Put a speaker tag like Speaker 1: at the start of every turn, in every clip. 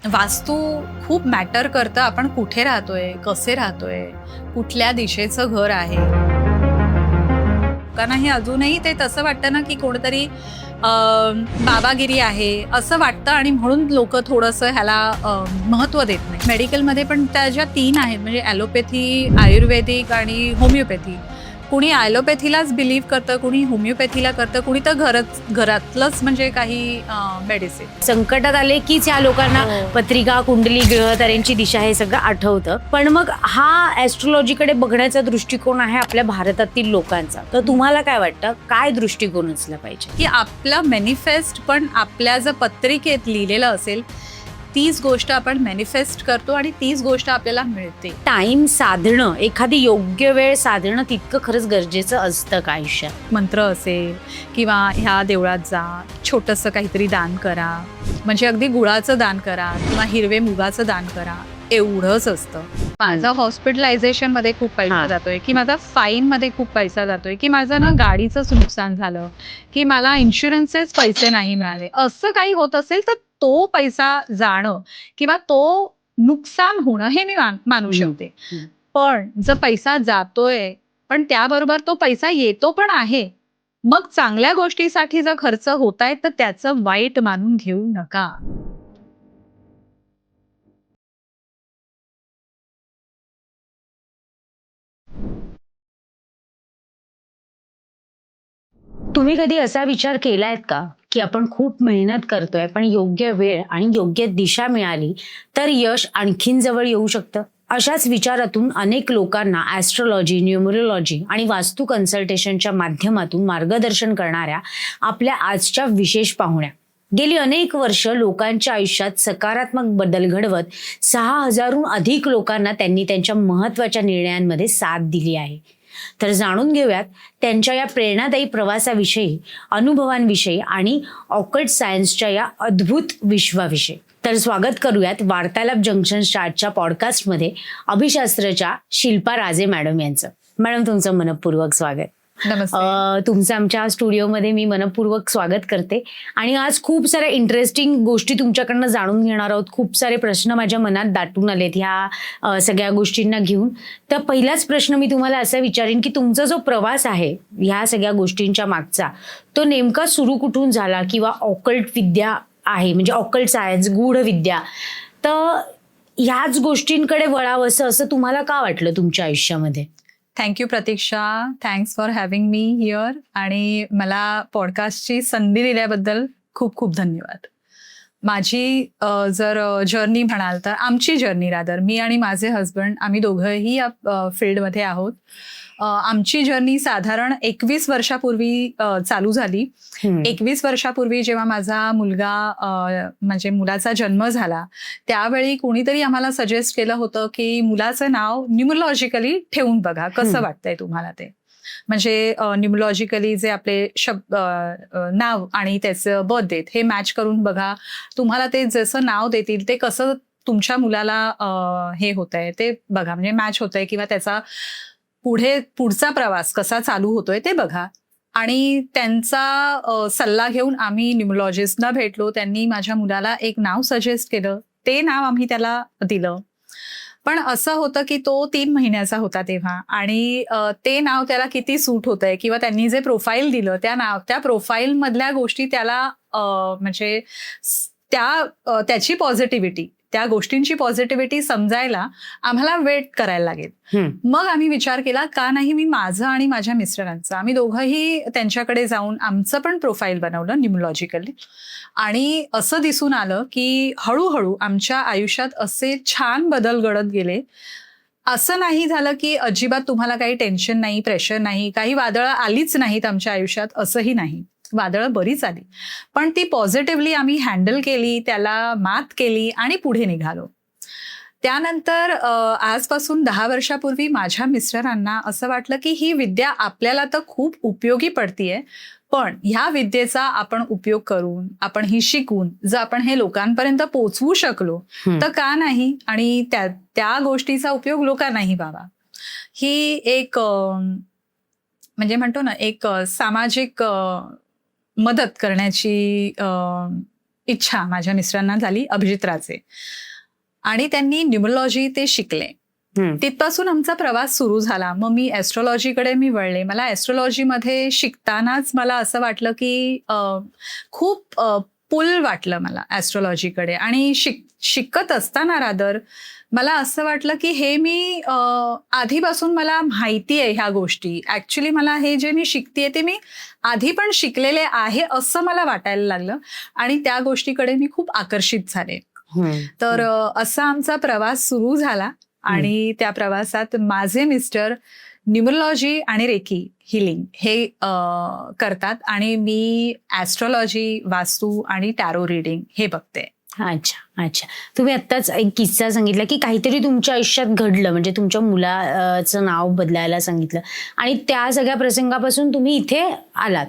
Speaker 1: वास्तू खूप मॅटर करतं. आपण कुठे राहतोय, कसे राहतोय, कुठल्या दिशेचं घर आहे. लोकांनाही अजूनही ते तसं वाटतं ना, की कोणतरी बाबागिरी आहे असं वाटतं आणि म्हणून लोक थोडंसं ह्याला महत्त्व देत नाही. मेडिकलमध्ये पण त्या ज्या 3 आहेत म्हणजे ॲलोपॅथी, आयुर्वेदिक आणि होमिओपॅथी. कुणी ॲलोपॅथीलाच बिलीव्ह करतं, कुणी होमिओपॅथीला करतं, कुणी तर घरातलंच म्हणजे काही मेडिसिन.
Speaker 2: संकटात आले कीच या लोकांना पत्रिका, कुंडली, ग्रहताऱ्यांची दिशा हे सगळं आठवतं. पण मग हा ॲस्ट्रोलॉजीकडे बघण्याचा दृष्टिकोन आहे आपल्या भारतातील लोकांचा. तर तुम्हाला काय वाटतं, काय दृष्टिकोन असला पाहिजे?
Speaker 1: की आपलं मॅनिफेस्ट पण आपल्या जर पत्रिकेत लिहिलेलं असेल तीच गोष्ट आपण मॅनिफेस्ट करतो आणि तीच गोष्ट आपल्याला मिळते.
Speaker 2: टाइम साधणं, एखादी योग्य वेळ साधणं तितकं खरंच गरजेचं असतं का आयुष्यात?
Speaker 1: मंत्र असेल किंवा ह्या देवळात जा, छोटंसं काहीतरी दान करा, म्हणजे अगदी गुळाचं दान करा किंवा हिरवे मुगाचं दान करा, एवढंच असतं. माझा हॉस्पिटलायझेशन मध्ये खूप पैसा जातोय, की माझा फाईन मध्ये खूप पैसा जातोय, की माझं ना गाडीचंच नुकसान झालं, की मला इन्शुरन्सचेच पैसे नाही मिळाले, असं काही होत असेल तर तो पैसा जाणं किंवा तो नुकसान होणं हे मी मानू शकते. पण जर पैसा जातोय पण त्याबरोबर तो पैसा येतो पण आहे, मग चांगल्या गोष्टीसाठी जर खर्च होताय तर त्याचं वाईट मानून घेऊ नका.
Speaker 2: तुम्ही कधी असा विचार केलायत का, की आपण खूप मेहनत करतोय पण योग्य वेळ आणि योग्य दिशा मिळाली तर यश आणखीन जवळ येऊ शकतं? अशाच विचारातून अनेक लोकांना ॲस्ट्रोलॉजी, न्यूमरोलॉजी आणि वास्तू कन्सल्टेशनच्या माध्यमातून मार्गदर्शन करणाऱ्या आपल्या आजच्या विशेष पाहुण्या. गेली अनेक वर्ष लोकांच्या आयुष्यात सकारात्मक बदल घडवत 6,000हून अधिक लोकांना त्यांनी त्यांच्या महत्वाच्या निर्णयांमध्ये साथ दिली आहे. तर जाणून घेऊयात त्यांच्या या प्रेरणादायी प्रवासाविषयी, अनुभवांविषयी आणि ऑकल्ट सायन्सच्या या अद्भुत विश्वाविषयी. तर स्वागत करूयात वार्तालाप जंक्शन स्टार्टच्या पॉडकास्टमध्ये अभिशास्त्रच्या शिल्पा राजे मॅडम यांचं. मॅडम, तुमचं मनपूर्वक स्वागत. तुमचं आमच्या स्टुडिओमध्ये मी मनपूर्वक स्वागत करते. आणि आज खूप साऱ्या इंटरेस्टिंग गोष्टी तुमच्याकडनं जाणून घेणार आहोत. खूप सारे प्रश्न माझ्या मनात दाटून आलेत ह्या सगळ्या गोष्टींना घेऊन. तर पहिलाच प्रश्न मी तुम्हाला असा विचारेन की तुमचा जो प्रवास आहे ह्या सगळ्या गोष्टींच्या मागचा, तो नेमका सुरू कुठून झाला? किंवा ऑकल्ट विद्या आहे म्हणजे ऑकल्ट सायन्स, गूढ विद्या, तर ह्याच गोष्टींकडे वळावं असं तुम्हाला का वाटलं तुमच्या आयुष्यामध्ये?
Speaker 1: Thank you Pratiksha, thanks for having me here आणि मला पॉडकास्टची संधी दिल्याबद्दल खूप खूप धन्यवाद. माझी जर जर्नी म्हणाल तर आमची जर्नी रादर, मी आणि माझे हजबंड आम्ही दोघंही या फील्डमध्ये आहोत. आमची जर्नी साधारण 21 वर्षापूर्वी चालू झाली. 21 वर्षापूर्वी जेव्हा माझा मुलगा म्हणजे मुलाचा जन्म झाला त्यावेळी कोणीतरी आम्हाला सजेस्ट केलं होतं की मुलाचं नाव न्यूमरोलॉजिकली ठेवून बघा, कसं वाटतंय तुम्हाला ते. म्हणजे न्यूमरोलॉजिकली जे आपले नाव आणि त्याचं बर्थ डेट हे मॅच करून बघा, तुम्हाला ते जसं नाव देतील ते कसं तुमच्या मुलाला हे होतंय ते बघा, म्हणजे मॅच होतंय किंवा त्याचा पुढचा प्रवास कसा चालू होतोय ते बघा. आणि त्यांचा सल्ला घेऊन आम्ही न्यूमरोलॉजिस्टना भेटलो. त्यांनी माझ्या मुलाला एक नाव सजेस्ट केलं, ते नाव आम्ही त्याला दिलं. पण असं होतं की तो 3 महिन्याचा होता तेव्हा आणि ते नाव त्याला किती सूट होतंय किंवा त्यांनी जे प्रोफाईल दिलं त्या प्रोफाईल मधल्या गोष्टी त्याला म्हणजे त्याची पॉझिटिव्हिटी, त्या गोष्टींची पॉझिटिव्हिटी समजायला आम्हाला वेट करायला लागेल. मग आम्ही विचार केला का नाही मी माझं आणि माझ्या मिस्टरांचं, आम्ही दोघंही त्यांच्याकडे जाऊन आमचं पण प्रोफाईल बनवलं न्यूमरोलॉजिकली. आणि असं दिसून आलं की हळूहळू आमच्या आयुष्यात असे छान बदल घडत गेले. असं नाही झालं की अजिबात तुम्हाला काही टेन्शन नाही, प्रेशर नाही, काही वादळं आलीच नाहीत आमच्या आयुष्यात, असंही नाही. वादळं बरीच आली, पण ती पॉझिटिव्हली आम्ही हँडल केली, त्याला मात केली आणि पुढे निघालो. त्यानंतर आजपासून 10 वर्षापूर्वी माझ्या मिस्टरांना असं वाटलं की ही विद्या आपल्याला तर खूप उपयोगी पडतीये, पण ह्या विद्येचा आपण उपयोग करून, आपण ही शिकून जर आपण हे लोकांपर्यंत पोहोचवू शकलो तर का नाही, आणि त्या गोष्टीचा उपयोग लोकांनाही व्हावा. ही एक म्हणजे म्हणतो ना एक सामाजिक मदत करण्याची इच्छा माझ्या मिस्टरांना झाली अभिजितराजे, आणि त्यांनी न्यूमरोलॉजी ते शिकले. तिथपासून आमचा प्रवास सुरू झाला. मग मी ॲस्ट्रॉलॉजीकडे वळले. मला ॲस्ट्रॉलॉजीमध्ये शिकतानाच मला असं वाटलं की खूप पुल वाटलं मला ॲस्ट्रॉलॉजीकडे, आणि शिकत असताना रादर मला असं वाटलं की हे मी आधीपासून मला माहिती आहे ह्या गोष्टी. ॲक्च्युली मला हे जे मी शिकतेय ते मी आधी पण शिकलेले आहे असं मला वाटायला लागलं, आणि त्या गोष्टीकडे मी खूप आकर्षित झाले. तर असा आमचा प्रवास सुरू झाला, आणि त्या प्रवासात माझे मिस्टर न्यूमरोलॉजी आणि रेकी हिलिंग हे करतात, आणि मी ॲस्ट्रॉलॉजी, वास्तू आणि टॅरो रिडिंग हे बघते.
Speaker 2: अच्छा अच्छा. तुम्ही आत्ताच एक किस्सा सांगितला की काहीतरी तुमच्या आयुष्यात घडलं, म्हणजे तुमच्या मुलाचं नाव बदलायला सांगितलं, आणि त्या सगळ्या प्रसंगापासून तुम्ही इथे आलात.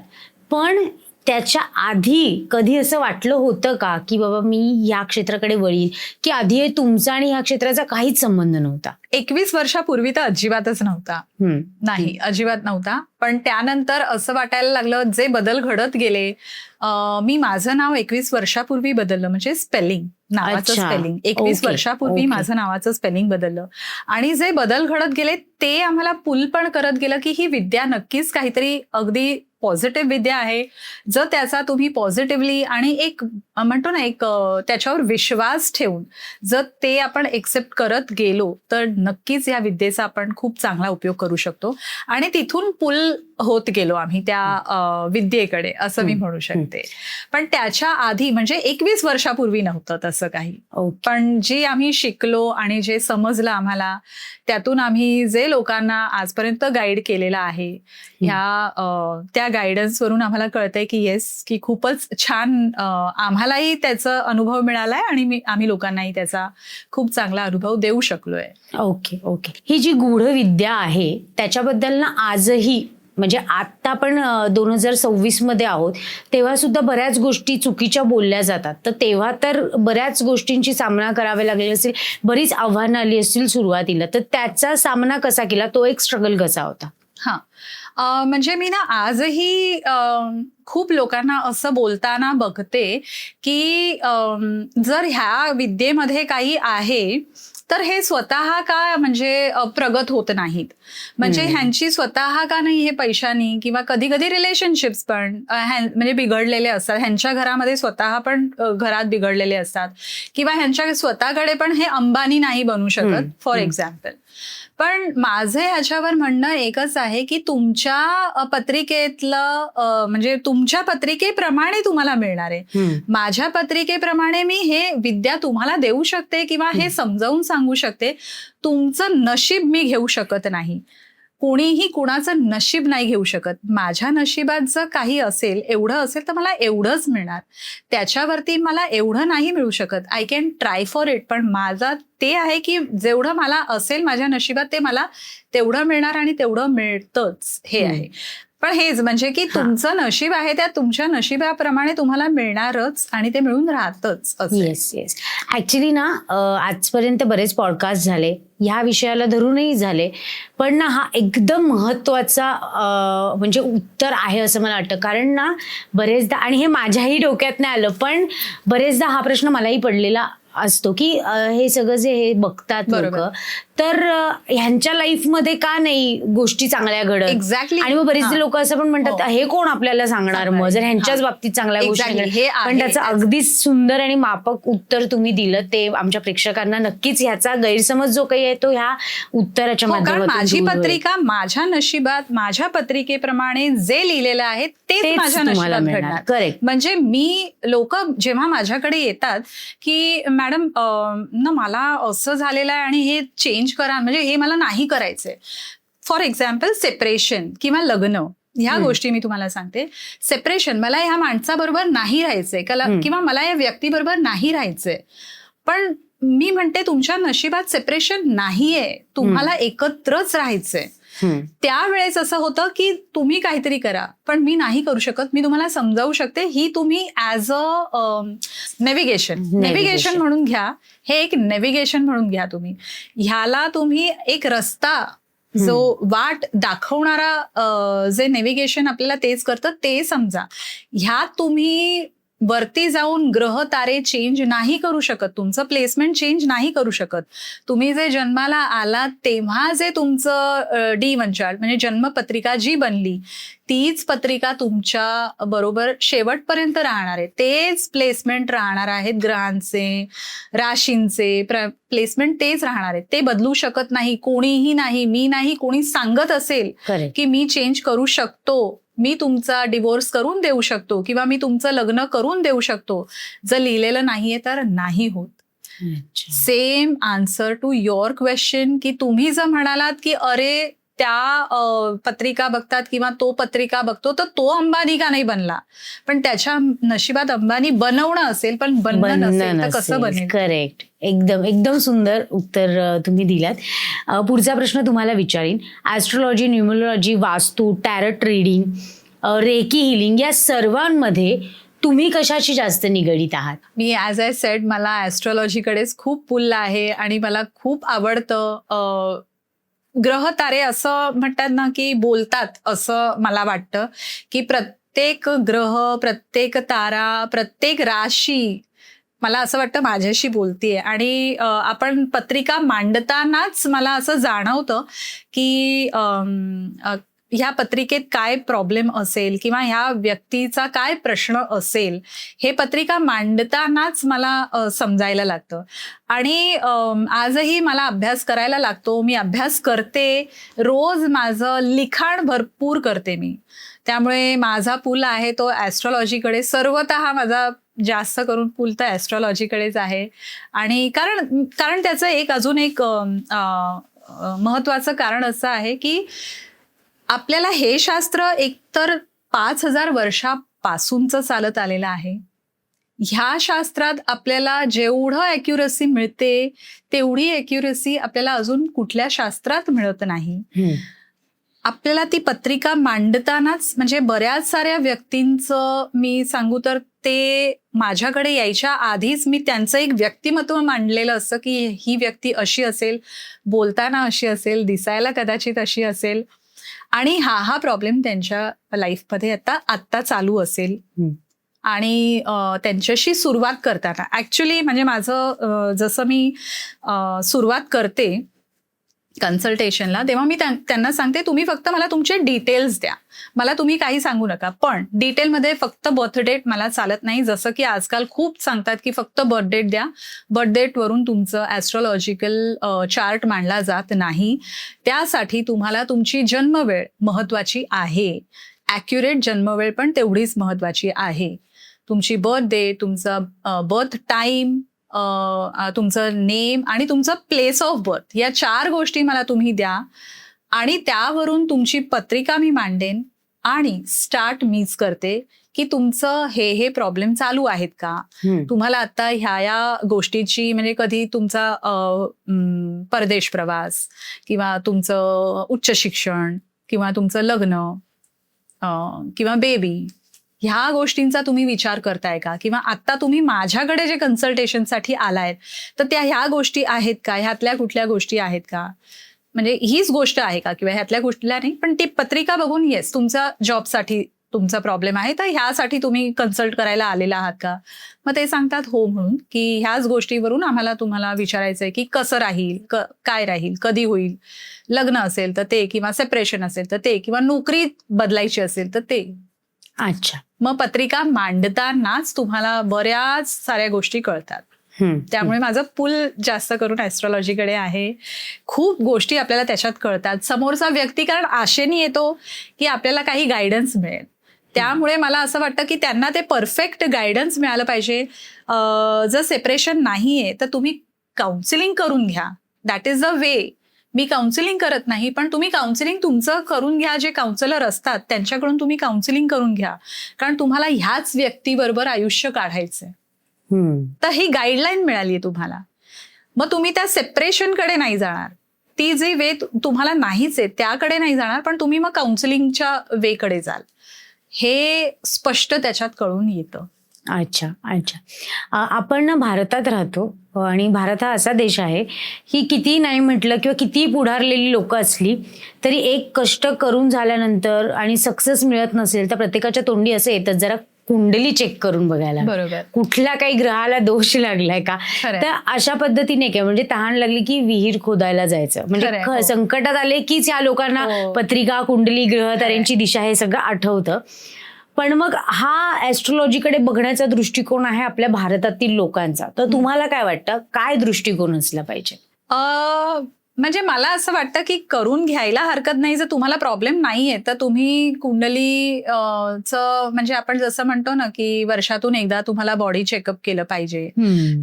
Speaker 2: पण त्याच्या आधी कधी असं वाटलं होतं का की बाबा मी या क्षेत्राकडे वळीन, की आधी तुमचा आणि ह्या क्षेत्राचा काहीच संबंध नव्हता?
Speaker 1: 21 वर्षापूर्वी तर अजिबातच नव्हता. नाही, अजिबात नव्हता. पण त्यानंतर असं वाटायला लागलं, जे बदल घडत गेले. मी माझं नाव 21 वर्षापूर्वी बदललं, म्हणजे स्पेलिंग, नावाचं स्पेलिंग 21 वर्षापूर्वी माझं नावाचं स्पेलिंग बदललं, आणि जे बदल घडत गेले ते आम्हाला पुल पण करत गेलं की ही विद्या नक्कीच काहीतरी अगदी पॉझिटिव्ह विद्या आहे. जर त्याचा तुम्ही पॉझिटिव्हली आणि एक म्हणतो ना, एक त्याच्यावर विश्वास ठेवून जर ते आपण एक्सेप्ट करत गेलो तर नक्कीच या विद्येचा आपण खूप चांगला उपयोग करू शकतो. आणि तिथून पुल होत गेलो आम्ही त्या विद्येकडे, असं मी म्हणू शकते. पण त्याच्या आधी म्हणजे 21 वर्षापूर्वी नव्हतं तसं काही. पण जे आम्ही शिकलो आणि जे समजलं आम्हाला, त्यातून आम्ही जे लोकांना आजपर्यंत गाईड केलेलं आहे, त्या गायडन्सवरून आम्हाला कळतंय की येस, की खूपच छान आम्हालाही त्याचा अनुभव मिळालाय, आणि आम्ही लोकांनाही त्याचा खूप चांगला अनुभव देऊ शकलोय.
Speaker 2: Okay okay. ही जी गूढ विद्या आहे त्याच्याबद्दल ना आजही, म्हणजे आता आपण 2026 मध्ये आहोत, तेव्हा सुद्धा बऱ्याच गोष्टी चुकीच्या बोलल्या जातात. तर तेव्हा तर बऱ्याच गोष्टींची सामना करावे लागले असेल, बरीच आव्हानं आली असतील सुरुवातीला, तर त्याचा सामना कसा केला? तो एक स्ट्रगल कसा होता?
Speaker 1: म्हणजे मी ना आजही खूप लोकांना असं बोलताना बघते की जर ह्या विद्येमध्ये काही आहे तर हे स्वतः का म्हणजे प्रगत होत नाहीत, म्हणजे ह्यांची स्वतः का नाही हे पैशानी किंवा कधी कधी रिलेशनशिप्स पण म्हणजे बिघडलेले असतात, ह्यांच्या घरामध्ये स्वतः पण घरात बिघडलेले असतात, किंवा ह्यांच्या स्वतःकडे पण हे अंबानी नाही बनू शकत फॉर एक्झाम्पल. पण माझे ह्याच्यावर म्हणणं एकच आहे की तुमच्या पत्रिकेतलं म्हणजे तुमच्या पत्रिकेप्रमाणे तुम्हाला मिळणार आहे. माझ्या पत्रिकेप्रमाणे मी हे विद्या तुम्हाला देऊ शकते किंवा हे समजावून सांगू शकते. तुमचं नशीब मी घेऊ शकत नाही. कोणीही कुणाचं नशीब नाही घेऊ शकत. माझ्या नशिबात जर काही असेल, एवढं असेल तर मला एवढंच मिळणार, त्याच्यावरती मला एवढं नाही मिळू शकत. I can try for it. पण माझा ते आहे की जेवढं मला असेल माझ्या नशिबात ते मला तेवढं मिळणार, आणि तेवढं मिळतंच हे आहे. पण हेच म्हणजे की तुमचं नशीब आहे त्या तुमच्या नशिबाप्रमाणे तुम्हाला मिळणारच, आणि ते मिळून राहतच.
Speaker 2: Yes yes. ऍक्च्युली ना आजपर्यंत बरेच पॉडकास्ट झाले, ह्या विषयाला धरूनही झाले, पण ना हा एकदम महत्वाचा म्हणजे उत्तर आहे असं मला वाटतं. कारण ना बरेचदा, आणि हे माझ्याही डोक्यात नाही आलं, पण बरेचदा हा प्रश्न मलाही पडलेला असतो की हे सगळं जे हे बघतात लोक, तर ह्यांच्या लाईफमध्ये का नाही गोष्टी चांगल्या घडत?
Speaker 1: एक्झॅक्टली.
Speaker 2: आणि मग बरेचसे लोक असं पण म्हणतात हे कोण आपल्याला सांगणार मग जर ह्यांच्याच बाबतीत चांगल्या गोष्टी. पण त्याचं अगदीच सुंदर आणि मापक उत्तर तुम्ही दिलं, ते आमच्या प्रेक्षकांना नक्कीच ह्याचा गैरसमज जो काही आहे तो ह्या उत्तराच्या माध्यमातून.
Speaker 1: माझी पत्रिका माझ्या नशिबात, माझ्या पत्रिकेप्रमाणे जे लिहिलेलं आहे तेच माझ्या नशिबात घडणार.
Speaker 2: करेक्ट.
Speaker 1: म्हणजे मी लोक जेव्हा माझ्याकडे येतात की मॅडम ना मला असं झालेलं आहे आणि हे चेंज करा, म्हणजे हे मला नाही करायचंय. फॉर एक्झाम्पल सेपरेशन किंवा लग्न, ह्या गोष्टी मी तुम्हाला सांगते. सेपरेशन, मला ह्या माणसाबरोबर नाही राहायचंय किंवा मला या व्यक्तीबरोबर नाही राहायचंय, पण मी म्हणते तुमच्या नशिबात सेपरेशन नाहीये, तुम्हाला एकत्रच राहायचंय. त्यावेळेस असं होतं की तुम्ही काहीतरी करा, पण मी नाही करू शकत. मी तुम्हाला समजावू शकते, ही तुम्ही ऍज अ नेव्हिगेशन म्हणून घ्या. हे एक नेव्हिगेशन म्हणून घ्या तुम्ही. ह्याला तुम्ही एक रस्ता, जो वाट दाखवणारा जे नेव्हिगेशन आपल्याला तेच करतं ते समजा. ह्यात तुम्ही वरती जाऊन ग्रह तारे चेंज नाही करू शकत, तुमचं प्लेसमेंट चेंज नाही करू शकत. तुम्ही जे जन्माला आलात तेव्हा जे तुमचं D1 चार्ट म्हणजे जन्मपत्रिका जी बनली तीच पत्रिका तुमच्या बरोबर शेवटपर्यंत राहणार आहे. तेच प्लेसमेंट राहणार आहेत ग्रहांचे, राशींचे प्लेसमेंट तेच राहणार आहेत. ते बदलू शकत नाही, कोणीही नाही. मी नाही, कोणी सांगत असेल
Speaker 2: Correct.
Speaker 1: की मी चेंज करू शकतो, मी तुमचा डिवोर्स करून देऊ शकतो किंवा मी तुमचं लग्न करून देऊ शकतो, जर लिहिलेलं नाहीये तर नाही होत.
Speaker 2: अच्छा.
Speaker 1: Same answer to your question की तुम्ही जर म्हणालात की अरे त्या पत्रिका बघतात किंवा तो पत्रिका बघतो तर तो अंबानी का नाही बनला, पण त्याच्या नशिबात अंबानी बनवणं असेल पण बनणं नसेल तर कसं बनेल.
Speaker 2: करेक्ट. एकदम एकदम सुंदर उत्तर तुम्ही दिलात. पुढचा प्रश्न तुम्हाला विचारीन. ऍस्ट्रोलॉजी, न्यूमरोलॉजी, वास्तू, टॅरट रीडिंग, रेकी हिलिंग या सर्वांमध्ये तुम्ही कशाशी जास्त निगडीत आहात?
Speaker 1: मी ॲज आय सेड मला ॲस्ट्रॉलॉजीकडेच खूप पुल आहे आणि मला खूप आवडतं. ग्रह तारे असं म्हणतात ना की बोलतात, असं मला वाटतं की प्रत्येक ग्रह, प्रत्येक तारा, प्रत्येक राशी मला असं वाटतं माझ्याशी बोलतीये. आणि आपण पत्रिका मांडतानाच मला असं जाणवतं की ह्या पत्रिकेत काय प्रॉब्लेम असेल किंवा ह्या व्यक्तीचा काय प्रश्न असेल हे पत्रिका मांडतानाच मला समजायला लागतं. आणि आजही मला अभ्यास करायला लागतो. मी अभ्यास करते, रोज माझं लिखाण भरपूर करते मी. त्यामुळे माझा पूल आहे तो ॲस्ट्रॉलॉजीकडे. सर्वतः माझा जास्त करून पूल तर ॲस्ट्रॉलॉजीकडेच आहे. आणि कारण त्याचं अजून एक महत्वाचं कारण असं आहे की आपल्याला हे शास्त्र एकतर 5000 वर्षापासूनचं चालत आलेलं आहे. ह्या शास्त्रात आपल्याला जेवढं ॲक्युरसी मिळते तेवढी ॲक्युरसी आपल्याला अजून कुठल्या शास्त्रात मिळत नाही. आपल्याला ती पत्रिका मांडतानाच म्हणजे बऱ्याच साऱ्या व्यक्तींचं मी सांगू तर ते माझ्याकडे यायच्या आधीच मी त्यांचं एक व्यक्तिमत्व मांडलेलं असतं की ही व्यक्ती अशी असेल, बोलताना अशी असेल, दिसायला कदाचित अशी असेल आणि हा प्रॉब्लेम त्यांच्या लाईफमध्ये आत्ता चालू असेल. आणि त्यांच्याशी सुरुवात करताना ऍक्च्युली म्हणजे माझं जसं मी सुरुवात करते कन्सल्टेशनला तेव्हा मी त्यांना सांगते तुम्ही फक्त मला तुमचे डिटेल्स द्या, मला तुम्ही काही सांगू नका, पण डिटेलमध्ये फक्त बर्थ डेट मला चालत नाही. जसं की आजकाल खूप सांगतात की फक्त बर्थ डेट द्या, बर्थ डेटवरून तुमचं ॲस्ट्रॉलॉजिकल चार्ट मांडला जात नाही. त्यासाठी तुम्हाला तुमची जन्मवेळ महत्वाची आहे, ॲक्युरेट जन्मवेळ पण तेवढीच महत्वाची आहे. तुमची बर्थ डेट, तुमचा बर्थ टाइम, तुमचं नेम आणि तुमचं प्लेस ऑफ बर्थ या 4 गोष्टी मला तुम्ही द्या आणि त्यावरून तुमची पत्रिका मी मांडेन आणि स्टार्ट मीच करते की तुमचं हे प्रॉब्लेम चालू आहेत का, तुम्हाला आता ह्या गोष्टीची म्हणजे कधी तुमचा परदेश प्रवास किंवा तुमचं उच्च शिक्षण किंवा तुमचं लग्न किंवा बेबी ह्या गोष्टींचा तुम्ही विचार करताय का, किंवा आता तुम्ही माझ्याकडे जे कन्सल्टेशनसाठी आलायत तर त्या ह्या गोष्टी आहेत का, ह्यातल्या कुठल्या गोष्टी आहेत का, म्हणजे हीच गोष्ट आहे का किंवा ह्यातल्या गोष्टीला नाही, पण ती पत्रिका बघून येस तुमचा जॉबसाठी तुमचा प्रॉब्लेम आहे तर ह्यासाठी तुम्ही कन्सल्ट करायला आलेला आहात का. मग ते सांगतात हो म्हणून की ह्याच गोष्टीवरून आम्हाला तुम्हाला विचारायचंय की कसं राहील, काय राहील, कधी होईल, लग्न असेल तर ते किंवा सेपरेशन असेल तर ते किंवा नोकरी बदलायची असेल तर ते.
Speaker 2: अच्छा.
Speaker 1: मग पत्रिका मांडतानाच तुम्हाला बऱ्याच साऱ्या गोष्टी कळतात. त्यामुळे माझं पूल जास्त करून ॲस्ट्रॉलॉजीकडे आहे. खूप गोष्टी आपल्याला त्याच्यात कळतात. समोरचा व्यक्ती कारण आशेने येतो की आपल्याला काही गायडन्स मिळेल, त्यामुळे मला असं वाटतं की त्यांना ते परफेक्ट गायडन्स मिळालं पाहिजे. जर सेपरेशन नाहीये तर तुम्ही काउन्सिलिंग करून घ्या, that is the way. Me counselling करत नाही, पण तुम्ही काउन्सिलिंग तुमचं करून घ्या. जे काउन्सिलर असतात त्यांच्याकडून तुम्ही काउन्सिलिंग करून घ्या, कारण तुम्हाला ह्याच व्यक्तीबरोबर आयुष्य काढायचंय. तर ही गाईडलाईन मिळाली आहे तुम्हाला. मग तुम्ही त्या सेपरेशनकडे नाही जाणार, ती जे वे तुम्हाला नाहीच आहे त्याकडे नाही जाणार, पण तुम्ही मग काउन्सिलिंगच्या वेकडे जाल. हे स्पष्ट त्याच्यात कळून येतं.
Speaker 2: अच्छा अच्छा. आपण ना भारतात राहतो आणि भारत हा असा देश आहे की किती नाही म्हटलं किंवा किती पुढारलेली लोक असली तरी एक कष्ट करून झाल्यानंतर आणि सक्सेस मिळत नसेल तर प्रत्येकाच्या तोंडी असं येतच जरा कुंडली चेक करून बघायला हवी.
Speaker 1: बरोबर.
Speaker 2: कुठल्या काही ग्रहाला दोष लागलाय का,
Speaker 1: खरंय.
Speaker 2: तर अशा पद्धतीने काय म्हणजे तहान लागली की विहीर खोदायला जायचं, म्हणजे
Speaker 1: खरंय, हो.
Speaker 2: संकटात आले कीच या लोकांना
Speaker 1: हो.
Speaker 2: पत्रिका, कुंडली, ग्रहताऱ्यांची दिशा हे सगळं आठवतं. पण मग हा ऍस्ट्रोलॉजीकडे बघण्याचा दृष्टिकोन आहे आपल्या भारतातील लोकांचा, तर तुम्हाला काय वाटतं काय दृष्टिकोन असला पाहिजे?
Speaker 1: म्हणजे मला असं वाटतं की करून घ्यायला हरकत नाही. जर तुम्हाला प्रॉब्लेम नाहीये तर तुम्ही कुंडली म्हणजे आपण जसं म्हणतो ना की वर्षातून एकदा तुम्हाला बॉडी चेकअप केलं पाहिजे,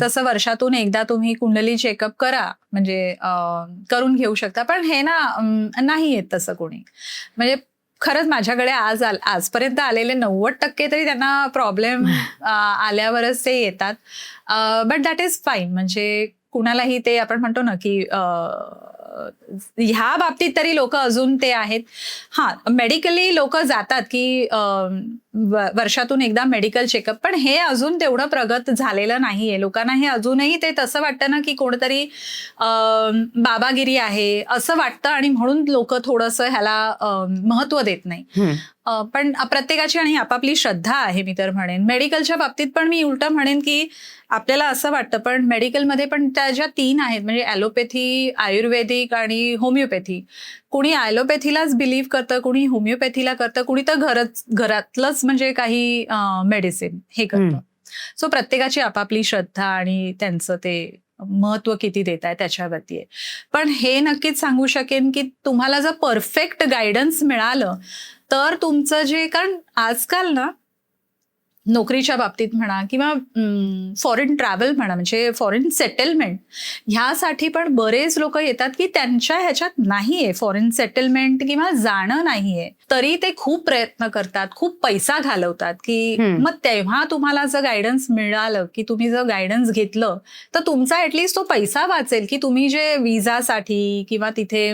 Speaker 1: तसं वर्षातून एकदा तुम्ही कुंडली चेकअप करा, म्हणजे करून घेऊ शकता. पण हे ना नाही येत तसं कोणी. म्हणजे खरंच माझ्याकडे आजपर्यंत आलेले 90% तरी त्यांना प्रॉब्लेम आल्यावरच ते येतात. But that is fine. म्हणजे कुणालाही ते आपण म्हणतो ना की ह्या बाबतीत तरी लोक अजून ते आहेत. हा, मेडिकली लोक जातात की वर्षातून एकदा मेडिकल चेकअप, पण हे अजून तेवढं प्रगत झालेलं नाहीये. लोकांना हे अजूनही ते तसं वाटतं ना की कोणतरी बाबागिरी आहे असं वाटतं, आणि म्हणून लोक थोडंसं ह्याला महत्व देत नाही. पण प्रत्येकाची आणि आपापली श्रद्धा आहे. मी तर म्हणेन मेडिकलच्या बाबतीत पण मी उलट म्हणेन की आपल्याला असं वाटतं, पण मेडिकलमध्ये पण त्या ज्या 3 आहेत म्हणजे ॲलोपॅथी, आयुर्वेदिक आणि होमिओपॅथी. कुणी ॲलोपॅथीलाच बिलीव्ह करतं, कुणी होमिओपॅथीला करतं, कुणी तर घरातलंच म्हणजे काही मेडिसिन हे करतं. सो प्रत्येकाची आपापली श्रद्धा आणि त्यांचं ते महत्व किती देत आहे त्याच्यावरती आहे. पण हे नक्कीच सांगू शकेन की तुम्हाला जर परफेक्ट गायडन्स मिळालं तर तुमचं जे, कारण आजकाल ना नोकरीच्या बाबतीत म्हणा किंवा फॉरेन ट्रॅव्हल म्हणा, म्हणजे फॉरेन सेटलमेंट ह्यासाठी पण बरेच लोक येतात की त्यांच्या ह्याच्यात नाहीये फॉरेन सेटलमेंट किंवा जाणं नाहीये, तरी ते खूप प्रयत्न करतात, खूप पैसा घालवतात की मग तेव्हा तुम्हाला जर गायडन्स मिळालं की तुम्ही जर गायडन्स घेतलं तर तुमचा ऍटलिस्ट तो पैसा वाचेल की तुम्ही जे विजासाठी किंवा तिथे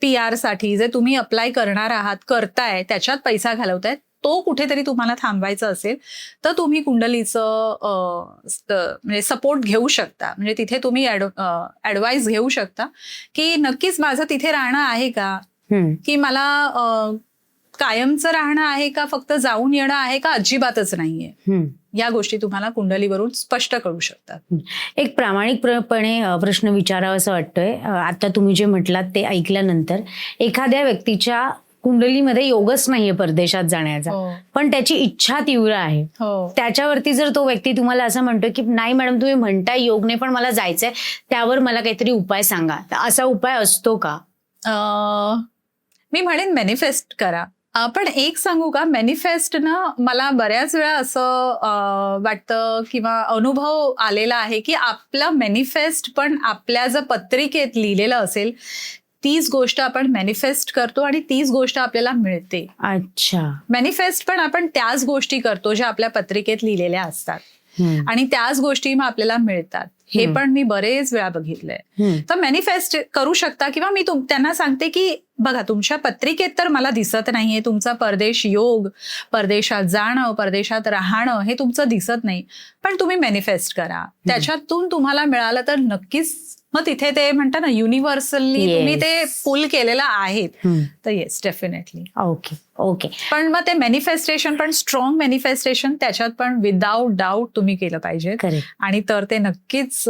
Speaker 1: PR साठी जे तुम्ही अप्लाय करणार आहात, करताय, त्याच्यात पैसा घालवतायत, तो कुठेतरी तुम्हाला थांबवायचा असेल तर तुम्ही कुंडलीचं म्हणजे सपोर्ट घेऊ शकता. म्हणजे तिथे तुम्ही ऍडवाइस घेऊ शकता की नक्कीच माझं तिथे राहणं आहे का, की मला कायमचं राहणं आहे का, फक्त जाऊन येणं आहे का, अजिबातच नाहीये. या गोष्टी तुम्हाला कुंडलीवरून स्पष्ट कळू शकतात.
Speaker 2: एक प्रामाणिकपणे प्रश्न विचारावा असं वाटतोय. आता तुम्ही जे म्हटलात ते ऐकल्यानंतर एखाद्या व्यक्तीच्या कुंडलीमध्ये योगच नाहीये परदेशात जाण्याचा, पण त्याची इच्छा तीव्र आहे, त्याच्यावरती जर तो व्यक्ती तुम्हाला असं म्हणतो की नाही मॅडम तुम्ही म्हणताय योग नाही पण मला जायचंय, त्यावर मला काहीतरी उपाय सांगा, तर असा उपाय असतो का?
Speaker 1: मी म्हणेन मॅनिफेस्ट करा. पण एक सांगू का, मॅनिफेस्ट ना मला बऱ्याच वेळा असं वाटतं किंवा अनुभव आलेला आहे की आपला मॅनिफेस्ट पण आपल्या जर पत्रिकेत लिहिलेलं असेल तीच गोष्ट आपण मॅनिफेस्ट करतो आणि तीच गोष्ट आपल्याला मिळते.
Speaker 2: अच्छा.
Speaker 1: मॅनिफेस्ट पण आपण त्याच गोष्टी करतो ज्या आपल्या पत्रिकेत लिहिलेल्या असतात आणि त्याच गोष्टी मग आपल्याला मिळतात. हे पण मी बरेच वेळा बघितलंय. तर मॅनिफेस्ट करू शकता किंवा मी त्यांना सांगते की बघा तुमच्या पत्रिकेत तर मला दिसत नाहीये तुमचा परदेश योग, परदेशात जाणं, परदेशात राहणं हे तुमचं दिसत नाही, पण तुम्ही मॅनिफेस्ट करा. त्याच्यातून तुम्हाला मिळालं तर नक्कीच मग तिथे ते म्हणतात ना युनिव्हर्सली तुम्ही ते पुल केलेलं आहे, तर येस डेफिनेटली.
Speaker 2: Okay okay.
Speaker 1: पण मग ते मॅनिफेस्टेशन पण स्ट्रॉंग मॅनिफेस्टेशन त्याच्यात पण विदाउट डाऊट तुम्ही केलं पाहिजे, आणि तर ते नक्कीच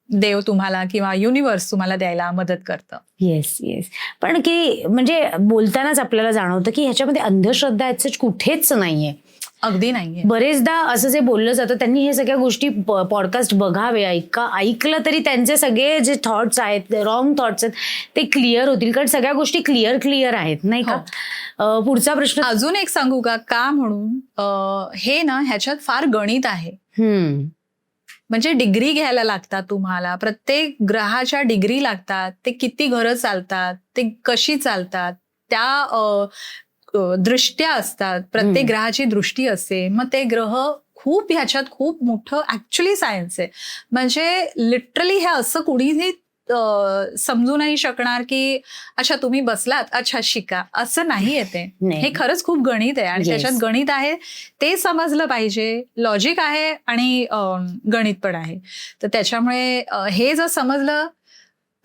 Speaker 1: देव तुम्हाला किंवा युनिव्हर्स तुम्हाला द्यायला मदत करतं.
Speaker 2: Yes yes. पण की म्हणजे बोलतानाच आपल्याला जाणवतं की ह्याच्यामध्ये अंधश्रद्धा याच कुठेच नाहीये.
Speaker 1: अगदी नाहीये.
Speaker 2: बरेचदा असं जे बोललं जातं त्यांनी हे सगळ्या गोष्टी पॉडकास्ट बघावे, ऐकलं तरी त्यांचे सगळे जे थॉट्स आहेत, रॉंग थॉट्स आहेत, ते क्लिअर होतील, कारण सगळ्या गोष्टी क्लिअर आहेत नाही का. पुढचा प्रश्न
Speaker 1: अजून एक सांगू का म्हणून हे ना ह्याच्यात फार गणित आहे. म्हणजे डिग्री घ्यायला लागतात तुम्हाला, प्रत्येक ग्रहाच्या डिग्री लागतात, ते किती घरं चालतात, ते कशी चालतात, त्या दृष्ट्या असतात, प्रत्येक ग्रहाची दृष्टी असते. मग ते ग्रह खूप ह्याच्यात खूप मोठं ऍक्च्युली सायन्स आहे. म्हणजे लिटरली हे असं कुणीही समजू नाही शकणार की अच्छा तुम्ही बसलात, अच्छा शिका, असं नाही येते. हे खरंच खूप गणित आहे आणि त्याच्यात गणित आहे ते समजलं पाहिजे, लॉजिक आहे आणि गणित पण आहे. तर त्याच्यामुळे हे जर समजलं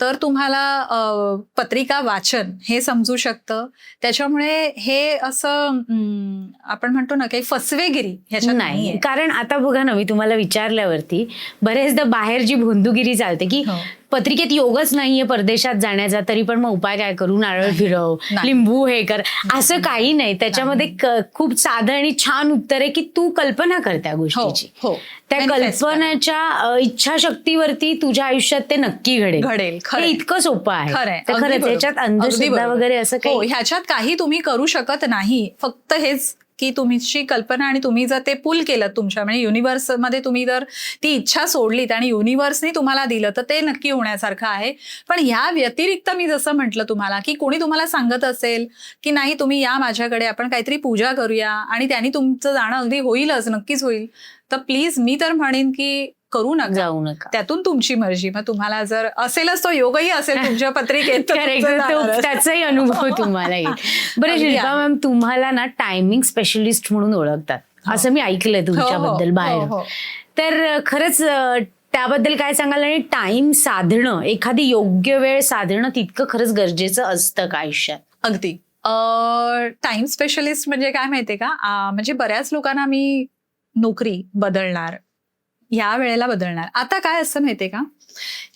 Speaker 1: तर तुम्हाला पत्रिका वाचन हे समजू शकतं. त्याच्यामुळे हे असं आपण म्हणतो ना काही फसवेगिरी ह्याच्यात
Speaker 2: नाही,
Speaker 1: नाहीये.
Speaker 2: कारण आता बघा ना, मी तुम्हाला विचारल्यावरती बरेचदा बाहेर जी भोंदूगिरी चालते की
Speaker 1: हो.
Speaker 2: पत्रिकेत योगच नाहीये परदेशात जाण्याचा, तरी पण मग उपाय काय करू, नारळ
Speaker 1: नाही,
Speaker 2: फिरव,
Speaker 1: नाही.
Speaker 2: लिंबू हे कर, असं काही नाही. त्याच्यामध्ये खूप साधं आणि छान उत्तर आहे की तू कल्पना कर त्या गोष्टीची.
Speaker 1: हो
Speaker 2: त्या
Speaker 1: Manifest करा.
Speaker 2: कल्पनेच्या इच्छाशक्तीवरती तुझ्या आयुष्यात ते नक्की घडेल.
Speaker 1: घडेल.
Speaker 2: हे
Speaker 1: खरंय.
Speaker 2: इतकं सोपं आहे.
Speaker 1: खरंय.
Speaker 2: तर
Speaker 1: अगदी
Speaker 2: खरंच
Speaker 1: बरोबर.
Speaker 2: याच्यात
Speaker 1: अगदी
Speaker 2: अंधश्रद्धा
Speaker 1: बरोबर.
Speaker 2: वगैरे असं
Speaker 1: हो,
Speaker 2: काही
Speaker 1: ह्याच्यात काही तुम्ही करू शकत नाही. फक्त हेच की तुमची कल्पना आणि तुम्ही जर ते पूल केलं तुमच्या म्हणजे युनिव्हर्समध्ये तुम्ही जर ती इच्छा सोडलीत आणि युनिव्हर्सने तुम्हाला दिलं तर ते नक्की होण्यासारखं आहे. पण ह्या व्यतिरिक्त मी जसं म्हटलं तुम्हाला की कोणी तुम्हाला सांगत असेल की नाही तुम्ही या माझ्याकडे, आपण काहीतरी पूजा करूया आणि त्यांनी तुमचं जाणं अगदी होईलच, नक्कीच होईल, तर प्लीज मी तर म्हणेन की करू नका.
Speaker 2: जाऊ नका.
Speaker 1: त्यातून तुमची मर्जी. मग तुम्हाला जर असेलच तो योगही असेल तुमच्या पत्रिकेत तर
Speaker 2: Correct.
Speaker 1: तुमचं
Speaker 2: तो
Speaker 1: जाणारच.
Speaker 2: त्याचाही अनुभव तुम्हाला येईल. बरं
Speaker 1: अगदी
Speaker 2: शिल्पा
Speaker 1: आहे.
Speaker 2: मॅम, तुम्हाला ना टायमिंग स्पेशलिस्ट म्हणून ओळखतात असं मी ऐकलंय तुमच्याबद्दल
Speaker 1: हो,
Speaker 2: बाहेर.
Speaker 1: हो.
Speaker 2: तर खरंच त्याबद्दल काय सांगाल, आणि टाइम साधणं, एखादी योग्य वेळ साधणं तितकं खरंच गरजेचं असतं का आयुष्यात?
Speaker 1: अगदी. टाइम स्पेशलिस्ट म्हणजे काय माहितीये का, म्हणजे बऱ्याच लोकांना मी नोकरी बदलणार, या वेळेला बदलणार. आता काय असं माहितीये का,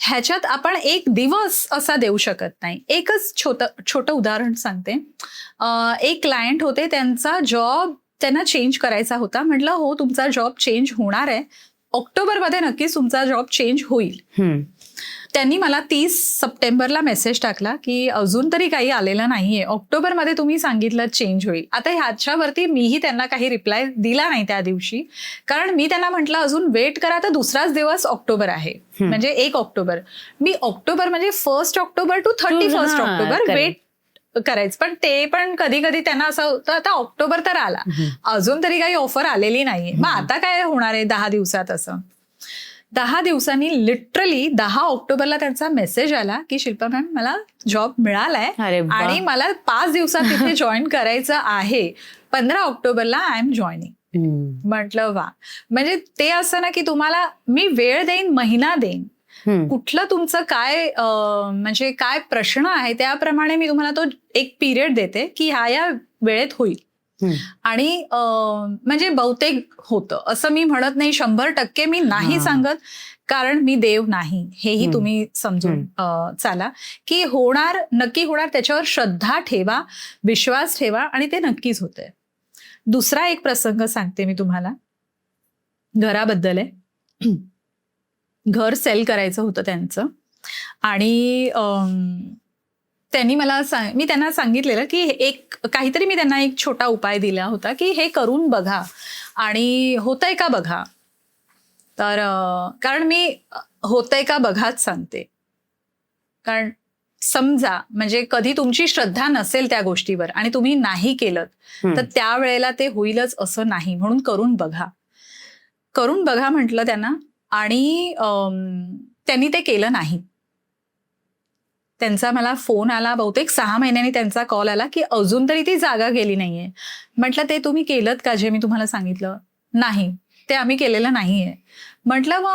Speaker 1: ह्याच्यात आपण एक दिवस असा देऊ शकत नाही. एकच छोटं उदाहरण सांगते. एक क्लायंट होते, त्यांचा जॉब त्यांना चेंज करायचा होता. म्हटलं हो तुमचा जॉब चेंज होणार आहे, ऑक्टोबरमध्ये नक्कीच तुमचा जॉब चेंज होईल. त्यांनी मला 30 सप्टेंबरला मेसेज टाकला की अजून तरी काही आलेलं नाहीये, ऑक्टोबरमध्ये तुम्ही सांगितलं चेंज होईल. आता ह्याच्यावरती मीही त्यांना काही रिप्लाय दिला नाही त्या दिवशी, कारण मी त्यांना म्हटलं अजून वेट करा, तर दुसराच दिवस ऑक्टोबर आहे, म्हणजे 1 ऑक्टोबर. मी ऑक्टोबर म्हणजे 1 ऑक्टोबर टू 31 ऑक्टोबर वेट करायचं. पण ते पण कधी कधी त्यांना असं होतं आता ऑक्टोबर तर आला, अजून तरी काही ऑफर आलेली नाहीये, मग आता काय होणार आहे 10 दिवसात. असं 10 दिवसांनी लिटरली 10 ऑक्टोबरला त्यांचा मेसेज आला की शिल्पा मॅम मला जॉब मिळालाय आणि मला 5 दिवसात तिथे जॉईन करायचं आहे, 15 ऑक्टोबरला आय एम जॉईनिंग. म्हटलं वा. म्हणजे ते असं ना की तुम्हाला मी वेळ देईन, महिना देईन, कुठलं तुमचं काय म्हणजे काय प्रश्न आहे त्याप्रमाणे मी तुम्हाला तो एक पिरियड देते की ह्या वेळेत होईल. आणि म्हणजे बहुतेक होतं असं मी म्हणत नाही, 100% मी नाही सांगत, कारण मी देव नाही, हेही तुम्ही समजून चाला की होणार, नक्की होणार. त्याच्यावर श्रद्धा ठेवा, विश्वास ठेवा आणि ते नक्कीच होतंय. दुसरा एक प्रसंग सांगते मी तुम्हाला, घराबद्दल आहे. घर सेल करायचं होतं त्यांचं आणि त्यांनी मला मी त्यांना सांगितलेलं की एक काहीतरी, मी त्यांना एक छोटा उपाय दिला होता की हे करून बघा आणि होतंय का बघा. तर कारण मी होतंय का बघाच सांगते, कारण समजा म्हणजे कधी तुमची श्रद्धा नसेल त्या गोष्टीवर आणि तुम्ही नाही केलं तर त्यावेळेला ते होईलच असं नाही, म्हणून करून बघा. करून बघा म्हटलं त्यांना, आणि त्यांनी ते केलं नाही. त्यांचा मला फोन आला, बहुतेक 6 महिन्यांनी त्यांचा कॉल आला की अजून तरी ती जागा गेली नाहीये. म्हटलं ते तुम्ही केलं का जे मी तुम्हाला सांगितलं? नाही, ते आम्ही केलेलं नाहीये. म्हटलं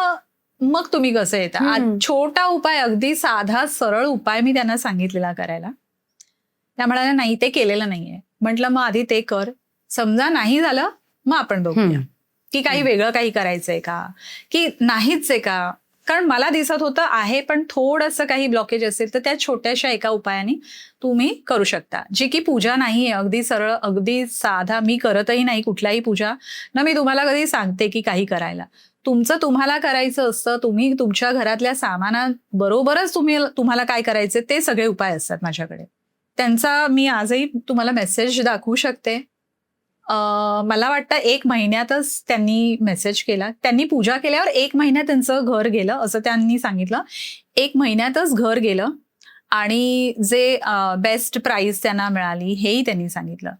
Speaker 1: मग तुम्ही कसं येता? छोटा उपाय, अगदी साधा सरळ उपाय मी त्यांना सांगितलेला करायला. त्या म्हणाल्या नाही ते केलेलं नाहीये. म्हटलं मग आधी ते कर, समजा नाही झालं मग आपण बघूया की काही वेगळं काही करायचंय का, की नाहीच आहे का. कारण मला दिसत होतं आहे, पण थोडंसं काही ब्लॉकेज असेल तर त्या छोट्याशा एका उपायाने तुम्ही करू शकता, जी की पूजा नाहीये, अगदी सरळ, अगदी साधा. मी करतही नाही कुठलाही पूजा ना, मी तुम्हाला कधी सांगते की काही करायला. तुमचं तुम्हाला करायचं असतं, तुम्ही तुमच्या घरातल्या सामानाबरोबरच तुम्हाला काय करायचं ते सगळे उपाय असतात माझ्याकडे. त्यांचा मी आजही तुम्हाला मेसेज दाखवू शकते. मला वाटतं 1 महिन्यातच त्यांनी मेसेज केला. त्यांनी पूजा केल्यावर 1 महिन्यात त्यांचं घर गेलं असं त्यांनी सांगितलं. 1 महिन्यातच घर गेलं आणि जे बेस्ट प्राइस त्यांना मिळाली हेही त्यांनी सांगितलं.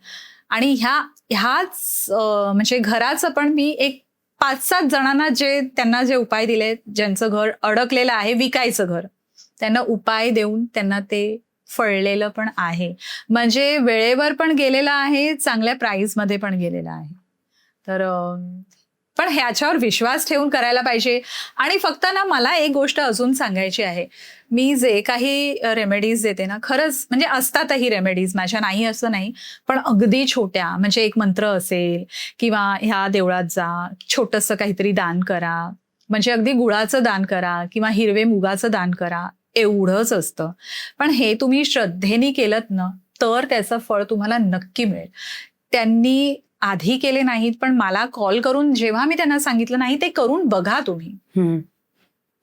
Speaker 1: आणि ह्याच म्हणजे घराचं पण मी एक 5-7 जणांना त्यांना जे उपाय दिले, ज्यांचं घर अडकलेलं आहे, विकायचं घर, त्यांना उपाय देऊन त्यांना ते फळलेलं पण आहे. म्हणजे वेळेवर पण गेलेलं आहे, चांगल्या प्राइसमध्ये पण गेलेलं आहे. तर पण ह्याच्यावर विश्वास ठेवून करायला पाहिजे. आणि फक्त ना मला एक गोष्ट अजून सांगायची आहे, मी जे काही रेमेडीज देते ना, खरंच म्हणजे असतातही रेमेडीज माझ्या, नाही असं नाही, पण अगदी छोट्या, म्हणजे एक मंत्र असेल किंवा ह्या देवळात जा, छोटंसं काहीतरी दान करा, म्हणजे अगदी गुळाचं दान करा किंवा हिरवे मुगाचं दान करा, एवढंच असतं. पण हे तुम्ही श्रद्धेने केलंत ना, तर त्याचं फळ तुम्हाला नक्की मिळेल. त्यांनी आधी केले नाहीत, पण मला कॉल करून जेव्हा मी त्यांना सांगितलं, नाही ते करून बघा तुम्ही,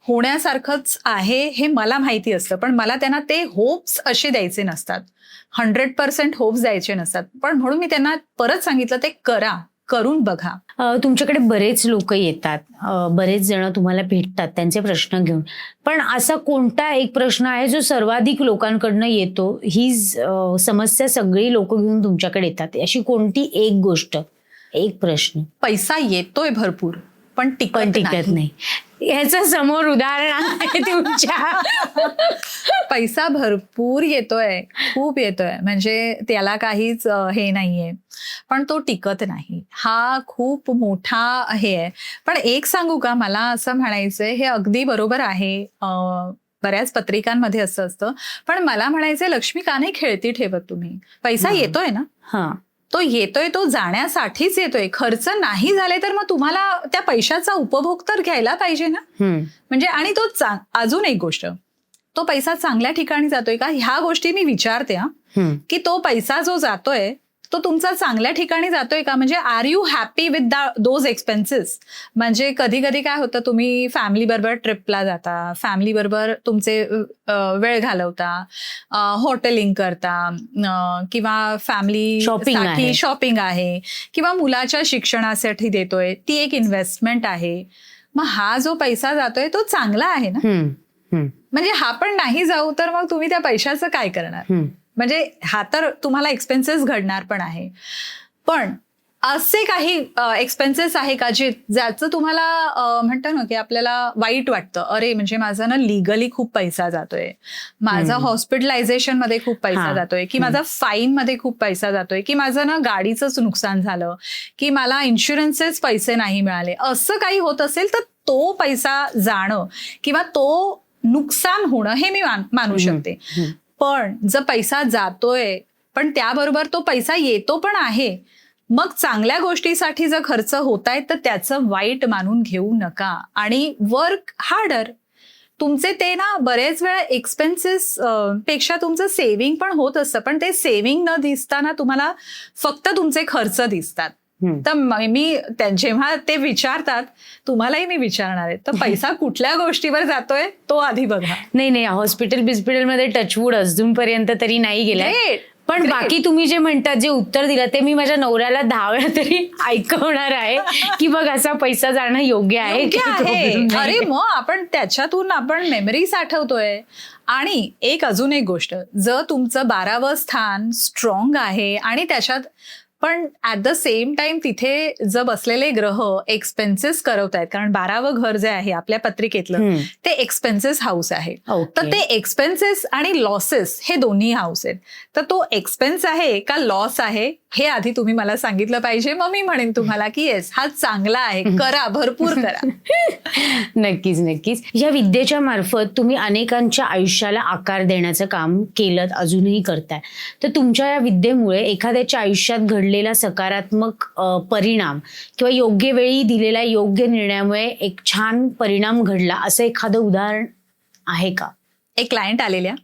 Speaker 1: होण्यासारखंच आहे हे मला माहिती असतं, पण मला त्यांना ते होप्स असे द्यायचे नसतात, 100% होप्स द्यायचे नसतात. पण म्हणून मी त्यांना परत सांगितलं, ते करा, करून बघा.
Speaker 2: तुमच्याकडे बरेच लोक येतात, बरेच जण तुम्हाला भेटतात त्यांचे प्रश्न घेऊन, पण असा कोणता एक प्रश्न आहे जो सर्वाधिक लोकांकडनं येतो, ही समस्या सगळी लोक घेऊन तुमच्याकडे येतात, अशी कोणती एक गोष्ट, एक प्रश्न?
Speaker 1: पैसा येतोय भरपूर, पण टिकत
Speaker 2: नाही. ह्याचं समोर उदाहरण आहे तुमच्या?
Speaker 1: पैसा भरपूर येतोय, खूप येतोय, म्हणजे त्याला काहीच हे नाहीये, पण तो टिकत नाही. हा खूप मोठा हे आहे. पण एक सांगू का, मला असं म्हणायचंय, हे अगदी बरोबर आहे, बऱ्याच पत्रिकांमध्ये असं असतं, पण मला म्हणायचंय, लक्ष्मी का नाही खेळती ठेवत तुम्ही? पैसा येतोय ना, तो येतोय, तो जाण्यासाठीच येतोय. खर्च नाही झाले तर मग तुम्हाला त्या पैशाचा उपभोग तर घ्यायला पाहिजे ना. म्हणजे आणि तो अजून एक गोष्ट, तो पैसा चांगल्या ठिकाणी जातोय का, ह्या गोष्टी मी विचारते, की तो पैसा जो जातोय तो तुमचा चांगल्या ठिकाणी जातोय का, म्हणजे are you happy with those expenses. म्हणजे कधी कधी काय होतं, तुम्ही फॅमिली बरोबर ट्रिपला जाता, फॅमिली बरोबर तुमचे वेळ घालवता, हॉटेलिंग करता, किंवा फॅमिली शॉपिंग आहे, किंवा मुलाच्या शिक्षणासाठी देतोय, ती एक इन्व्हेस्टमेंट आहे. मग हा जो पैसा जातोय तो चांगला आहे ना. म्हणजे हा पण नाही जाऊ तर मग तुम्ही त्या पैशाचं काय करणार? म्हणजे हा तर तुम्हाला एक्सपेन्सेस घडणार पण आहे, पण असे काही एक्सपेन्सेस आहे का ज्याचं तुम्हाला म्हणतो ना की आपल्याला वाईट वाटतं, अरे म्हणजे माझा ना लिगली खूप पैसा जातोय, माझा हॉस्पिटलायझेशन मध्ये खूप पैसा जातोय, की माझा फाईन मध्ये खूप पैसा जातोय, की माझं ना गाडीचंच नुकसान झालं, की मला इन्शुरन्सचेच पैसे नाही मिळाले, असं काही होत असेल तर तो पैसा जाणं किंवा तो नुकसान होणं हे मी मानू शकते. पण जर पैसा जातोय पण त्याबरोबर तो पैसा येतो पण आहे, मग चांगल्या गोष्टीसाठी जर खर्च होत आहेत तर त्याचं वाईट मानून घेऊ नका आणि वर्क हार्डर. तुमचे ते ना बरेच वेळा एक्सपेन्सेस पेक्षा तुमचं सेव्हिंग पण होत असतं, पण ते सेव्हिंग न दिसताना तुम्हाला फक्त तुमचे खर्च दिसतात. तर मी जेव्हा ते विचारतात, तुम्हालाही मी विचारणार आहे, तर पैसा कुठल्या गोष्टीवर जातोय तो आधी बघा.
Speaker 2: नाही, हॉस्पिटलमध्ये टचवूड अजूनपर्यंत तरी नाही गेलाय, पण बाकी तुम्ही जे म्हणतात, जे उत्तर दिलं ते मी माझ्या नवऱ्याला 10 वेळा तरी ऐकवणार आहे, की बघ असा पैसा जाणं योग्य आहे.
Speaker 1: अरे मग आपण त्याच्यातून आपण मेमरी साठवतोय. आणि अजून एक गोष्ट, जर तुमचं 12वं स्थान स्ट्रॉंग आहे आणि त्याच्यात पण ऍट द सेम टाइम तिथे जर बसलेले ग्रह एक्सपेन्सेस करवतायत, कारण 12वं घर जे आहे आपल्या पत्रिकेतलं ते एक्सपेन्सेस हाऊस आहे, तर ते एक्सपेन्सेस आणि लॉसेस हे दोन्ही हाऊस आहेत. तर तो एक्सपेन्स आहे का लॉस आहे हे आधी तुम्ही मला सांगितलं पाहिजे, मग मी म्हणेन तुम्हाला की येस हा चांगला आहे, करा, भरपूर करा.
Speaker 2: नक्कीच. या विद्येच्या मार्फत तुम्ही अनेकांच्या आयुष्याला आकार देण्याचं काम केलं, अजूनही करताय. तर तुमच्या या विद्येमुळे एखाद्याच्या आयुष्यात घडलेला सकारात्मक परिणाम किंवा योग्य वेळी दिलेल्या योग्य निर्णयामुळे एक छान परिणाम घडला, असं एखादं उदाहरण आहे का?
Speaker 1: एक क्लायंट आलेल्या,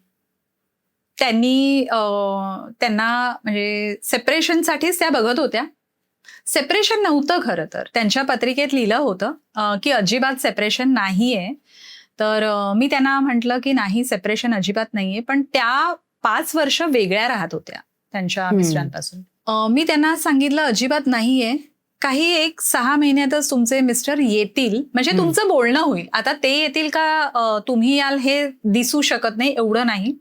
Speaker 1: त्यांना म्हणजे सेपरेशनसाठीच त्या बघत होत्या. सेपरेशन नव्हतं खरं तर, त्यांच्या पत्रिकेत लिहिलं होतं की अजिबात सेपरेशन नाहीये. तर मी त्यांना म्हटलं की नाही, सेपरेशन अजिबात नाहीये, पण त्या 5 वर्ष वेगळ्या राहत होत्या त्यांच्या मिस्टरांपासून. मी त्यांना सांगितलं अजिबात नाहीये, काही 6 महिन्यातच तुमचे मिस्टर येतील, म्हणजे तुमचं बोलणं होईल. आता ते येतील का तुम्ही याल हे दिसू शकत नाही, एवढं नाही,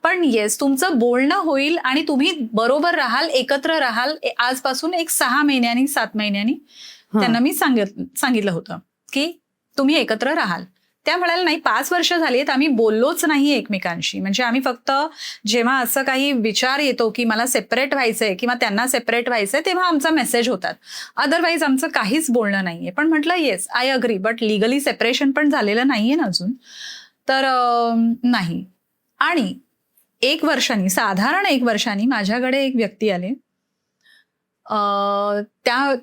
Speaker 1: पण येस तुमचं बोलणं होईल आणि तुम्ही बरोबर राहाल, एकत्र राहाल. आजपासून 6 महिन्यांनी 7 महिन्यांनी त्यांना मी सांगितलं होतं की तुम्ही एकत्र राहाल. त्या म्हणाल्या नाही 5 वर्ष झालीत आम्ही बोललोच नाही एकमेकांशी. म्हणजे आम्ही फक्त जेव्हा असं काही विचार येतो की मला सेपरेट व्हायचंय किंवा त्यांना सेपरेट व्हायचंय तेव्हा आमचा मेसेज होतात, अदरवाईज आमचं काहीच बोलणं नाहीये. पण म्हटलं yes I agree, but legally separation पण झालेलं नाहीये ना अजून, तर नाही. आणि 1 वर्षांनी, साधारण 1 वर्षांनी माझ्याकडे एक व्यक्ती आले.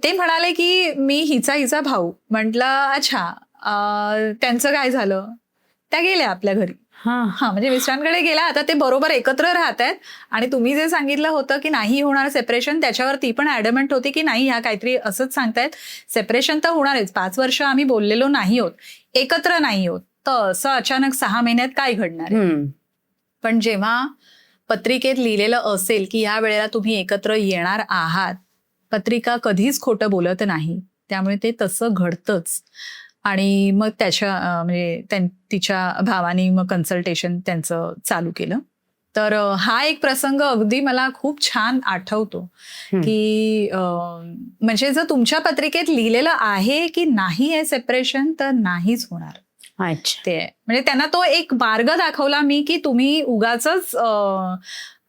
Speaker 1: ते म्हणाले की मी हिचा भाऊ. म्हटलं अच्छा, त्यांचं काय झालं? त्या गेल्या आपल्या घरी. हा म्हणजे मिस्टरांकडे गेला. आता ते बरोबर एकत्र राहत आहेत आणि तुम्ही जे सांगितलं होतं की नाही होणार सेपरेशन, त्याच्यावर ती पण ऍडमंट होती की नाही, ह्या काहीतरी असंच सांगतायत, सेपरेशन तर होणारच. 5 वर्ष आम्ही बोललेलो नाही होत, एकत्र नाही होत, तर असं अचानक 6 महिन्यात काय घडणार आहे? पण जेव्हा पत्रिकेत लिहिलेलं असेल की या वेळेला तुम्ही एकत्र येणार आहात, पत्रिका कधीच खोटं बोलत नाही, त्यामुळे ते तसं घडतंच. आणि मग म्हणजे तिच्या भावानी मग कन्सल्टेशन त्यांचं चालू केलं. तर हा एक प्रसंग अगदी मला खूप छान आठवतो की म्हणजे जर तुमच्या पत्रिकेत लिहिलेलं आहे की नाही आहे सेपरेशन, तर नाहीच होणार. ते म्हणजे त्यांना तो एक मार्ग दाखवला मी की तुम्ही उगाचच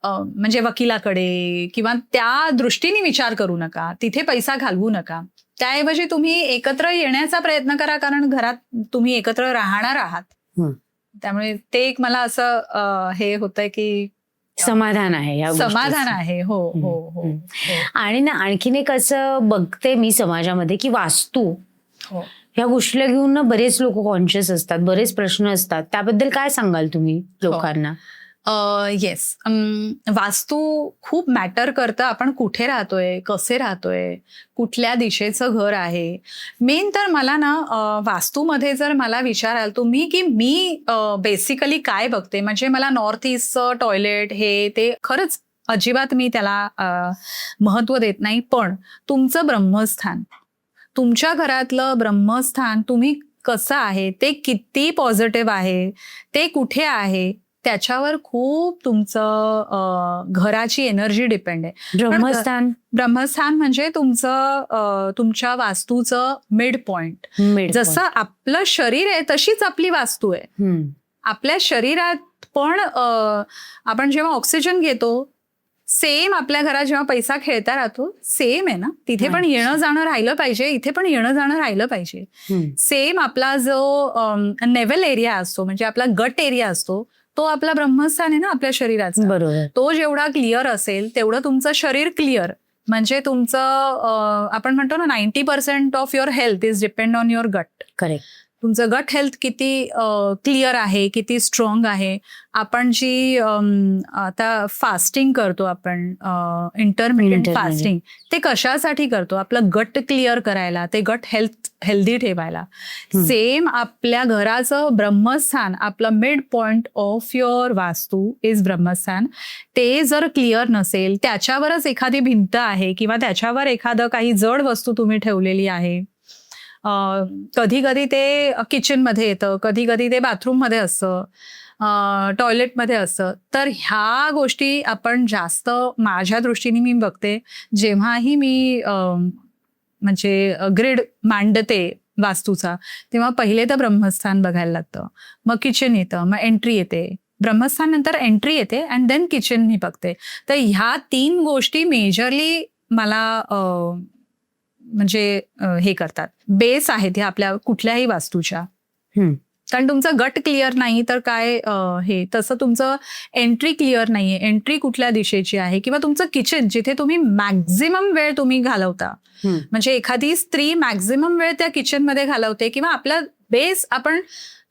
Speaker 1: म्हणजे वकिलाकडे किंवा त्या दृष्टीने विचार करू नका, तिथे पैसा घालवू नका. त्याऐवजी तुम्ही एकत्र येण्याचा प्रयत्न करा, कारण घरात तुम्ही एकत्र राहणार आहात. त्यामुळे ते एक मला असं हे होतंय की
Speaker 2: समाधान आहे,
Speaker 1: समाधान आहे. हो हो हो.
Speaker 2: आणि ना आणखीन एक असं बघते मी समाजामध्ये की वास्तू ह्या गोष्टीला घेऊन ना बरेच लोक कॉन्शियस असतात, बरेच प्रश्न असतात. त्याबद्दल काय सांगाल तुम्ही लोकांना?
Speaker 1: येस, वास्तू खूप मॅटर करतं. आपण कुठे राहतोय, कसे राहतोय, कुठल्या दिशेचं घर आहे. मेन तर मला ना वास्तूमध्ये जर मला विचाराल तुम्ही की मी बेसिकली काय बघते, म्हणजे मला नॉर्थ ईस्टचं टॉयलेट हे ते खरंच अजिबात मी त्याला महत्व देत नाही. पण तुमचं ब्रह्मस्थान, तुमच्या घरातलं ब्रह्मस्थान तुम्ही कसं आहे, ते किती पॉझिटिव्ह आहे, ते कुठे आहे, त्याच्यावर खूप तुमचं घराची एनर्जी डिपेंड आहे. ब्रह्मस्थान म्हणजे तुमच्या वास्तूचं मिड पॉइंट. जसं आपलं शरीर आहे तशीच आपली वास्तू आहे. आपल्या शरीरात पण आपण जेव्हा ऑक्सिजन घेतो, सेम आपल्या घरात जेव्हा पैसा खेळता राहतो, सेम आहे ना, तिथे पण येणं जाणं राहिलं पाहिजे, इथे पण येणं जाणं राहिलं पाहिजे. सेम आपला जो नेव्हल एरिया असतो, म्हणजे आपला गट एरिया असतो, तो आपला ब्रह्मस्थान आहे ना आपल्या शरीराचा.
Speaker 2: बरोबर.
Speaker 1: तो जेवढा क्लिअर असेल तेवढं तुमचं शरीर क्लिअर. म्हणजे तुमचं आपण म्हणतो ना 90% of your health is depend on your गट.
Speaker 2: करेक्ट.
Speaker 1: तुमचं गट हेल्थ किती क्लिअर आहे, किती स्ट्रॉंग आहे. आपण जी आता फास्टिंग करतो, आपण इंटरमिडिएट फास्टिंग, ते कशासाठी करतो? आपलं गट क्लिअर करायला, ते गट हेल्दी ठेवायला. सेम आपल्या घराचं ब्रह्मस्थान, आपलं मिड पॉइंट ऑफ युअर वास्तू इज ब्रह्मस्थान. ते जर क्लिअर नसेल, त्याच्यावरच एखादी भिंत आहे किंवा त्याच्यावर एखादं काही जड वस्तू तुम्ही ठेवलेली आहे, कधी कधी ते किचनमध्ये येतं, कधी कधी ते बाथरूममध्ये असतं, टॉयलेटमध्ये असतं. तर ह्या गोष्टी आपण जास्त, माझ्या दृष्टीने मी बघते, जेव्हाही मी म्हणजे ग्रिड मांडते वास्तूचा, तेव्हा पहिले तर ब्रह्मस्थान बघायला लागतं, मग किचन येतं, मग एंट्री येते, ब्रह्मस्थान नंतर एंट्री येते अँड देन किचन मी बघते. तर ह्या 3 गोष्टी मेजरली मला म्हणजे हे करतात, बेस आहेत ह्या आपल्या कुठल्याही वास्तूच्या. कारण तुमचं गट क्लिअर नाही तर काय हे, तसं तुमचं एंट्री क्लिअर नाहीये, एंट्री कुठल्या दिशेची आहे, किंवा तुमचं किचन जिथे तुम्ही मॅक्झिमम वेळ तुम्ही घालवता, म्हणजे एखादी स्त्री मॅक्झिमम वेळ त्या किचनमध्ये घालवते, किंवा आपला बेस आपण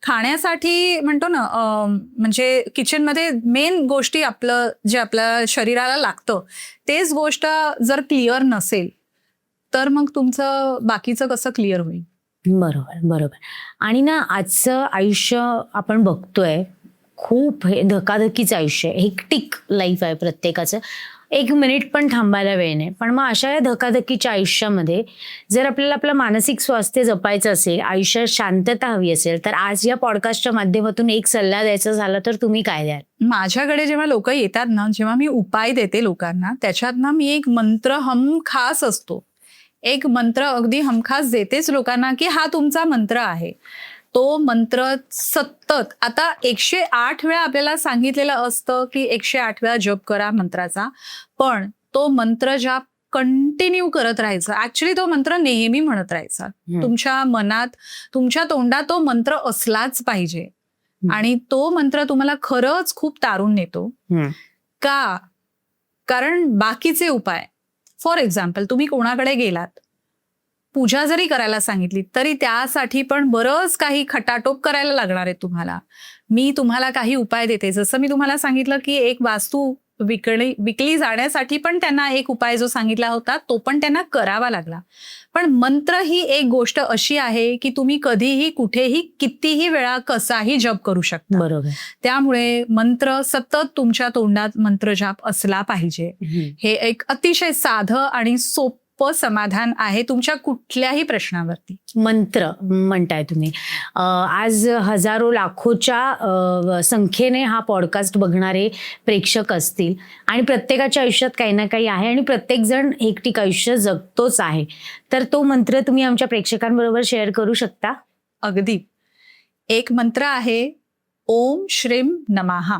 Speaker 1: खाण्यासाठी म्हणतो ना, म्हणजे किचनमध्ये मेन गोष्टी आपलं जे आपल्या शरीराला लागतं, तेच गोष्ट जर क्लिअर नसेल तर मग तुमचं बाकीचं कसं क्लिअर होईल?
Speaker 2: बरोबर बरोबर. आणि ना आजचं आयुष्य आपण बघतोय, खूप हे धकाधकीचं आयुष्य आहे, हेक्टिक लाईफ आहे प्रत्येकाचं. 1 मिनिट पण थांबायला वेळ नाही. पण मग अशा या धकाधकीच्या आयुष्यामध्ये जर आपल्याला आपलं मानसिक स्वास्थ्य जपायचं असेल, आयुष्यात शांतता हवी असेल, तर आज या पॉडकास्टच्या माध्यमातून एक सल्ला द्यायचा झाला तर तुम्ही काय द्याल?
Speaker 1: माझ्याकडे जेव्हा लोक येतात ना, जेव्हा मी उपाय देते लोकांना, त्याच्यात ना मी एक मंत्र हमखास असतो, एक मंत्र अगदी हमखास देतेच लोकांना की हा तुमचा मंत्र आहे. तो मंत्र सतत, आता 108 वेळा आपल्याला सांगितलेलं असतं की 108 वेळा जप करा मंत्राचा, पण तो मंत्र जाप कंटिन्यू करत राहायचा. ऍक्च्युली तो मंत्र नेहमी म्हणत राहायचा. तुमच्या मनात, तुमच्या तोंडात तो मंत्र असलाच पाहिजे. आणि तो मंत्र तुम्हाला खरंच खूप तारून नेतो. का? कारण बाकीचे उपाय, फॉर एक्झाम्पल तुम्ही कोणाकडे गेलात, पूजा जरी करायला सांगितली तरी त्यासाठी पण बरंच काही खटाटोप करायला लागणार आहे तुम्हाला. मी तुम्हाला काही उपाय देते, जसं मी तुम्हाला सांगितलं की एक वास्तू विकली जाण्यासाठी पण त्यांना एक उपाय जो सांगितला होता तो पण त्यांना करावा लागला. पण मंत्र ही एक गोष्ट अशी आहे की तुम्ही कधीही कुठेही कितीही वेळा कसाही जप करू शकता.
Speaker 2: बरोबर.
Speaker 1: त्यामुळे मंत्र सतत तुमच्या तोंडात मंत्रजाप असला पाहिजे. हे एक अतिशय साधं आणि सोपं समाधान आहे तुमच्या कुठल्याही प्रश्नावरती.
Speaker 2: मंत्र म्हणताय तुम्ही, आज हजारो लाखोच्या संख्येने हा पॉडकास्ट बघणारे प्रेक्षक असतील आणि प्रत्येकाच्या आयुष्यात काही ना काही आहे आणि प्रत्येक जण एकटिक आयुष्य जगतोच आहे. तर तो मंत्र तुम्ही आमच्या प्रेक्षकांबरोबर शेअर करू शकता?
Speaker 1: अगदी. एक मंत्र आहे, ओम श्रीम नमः.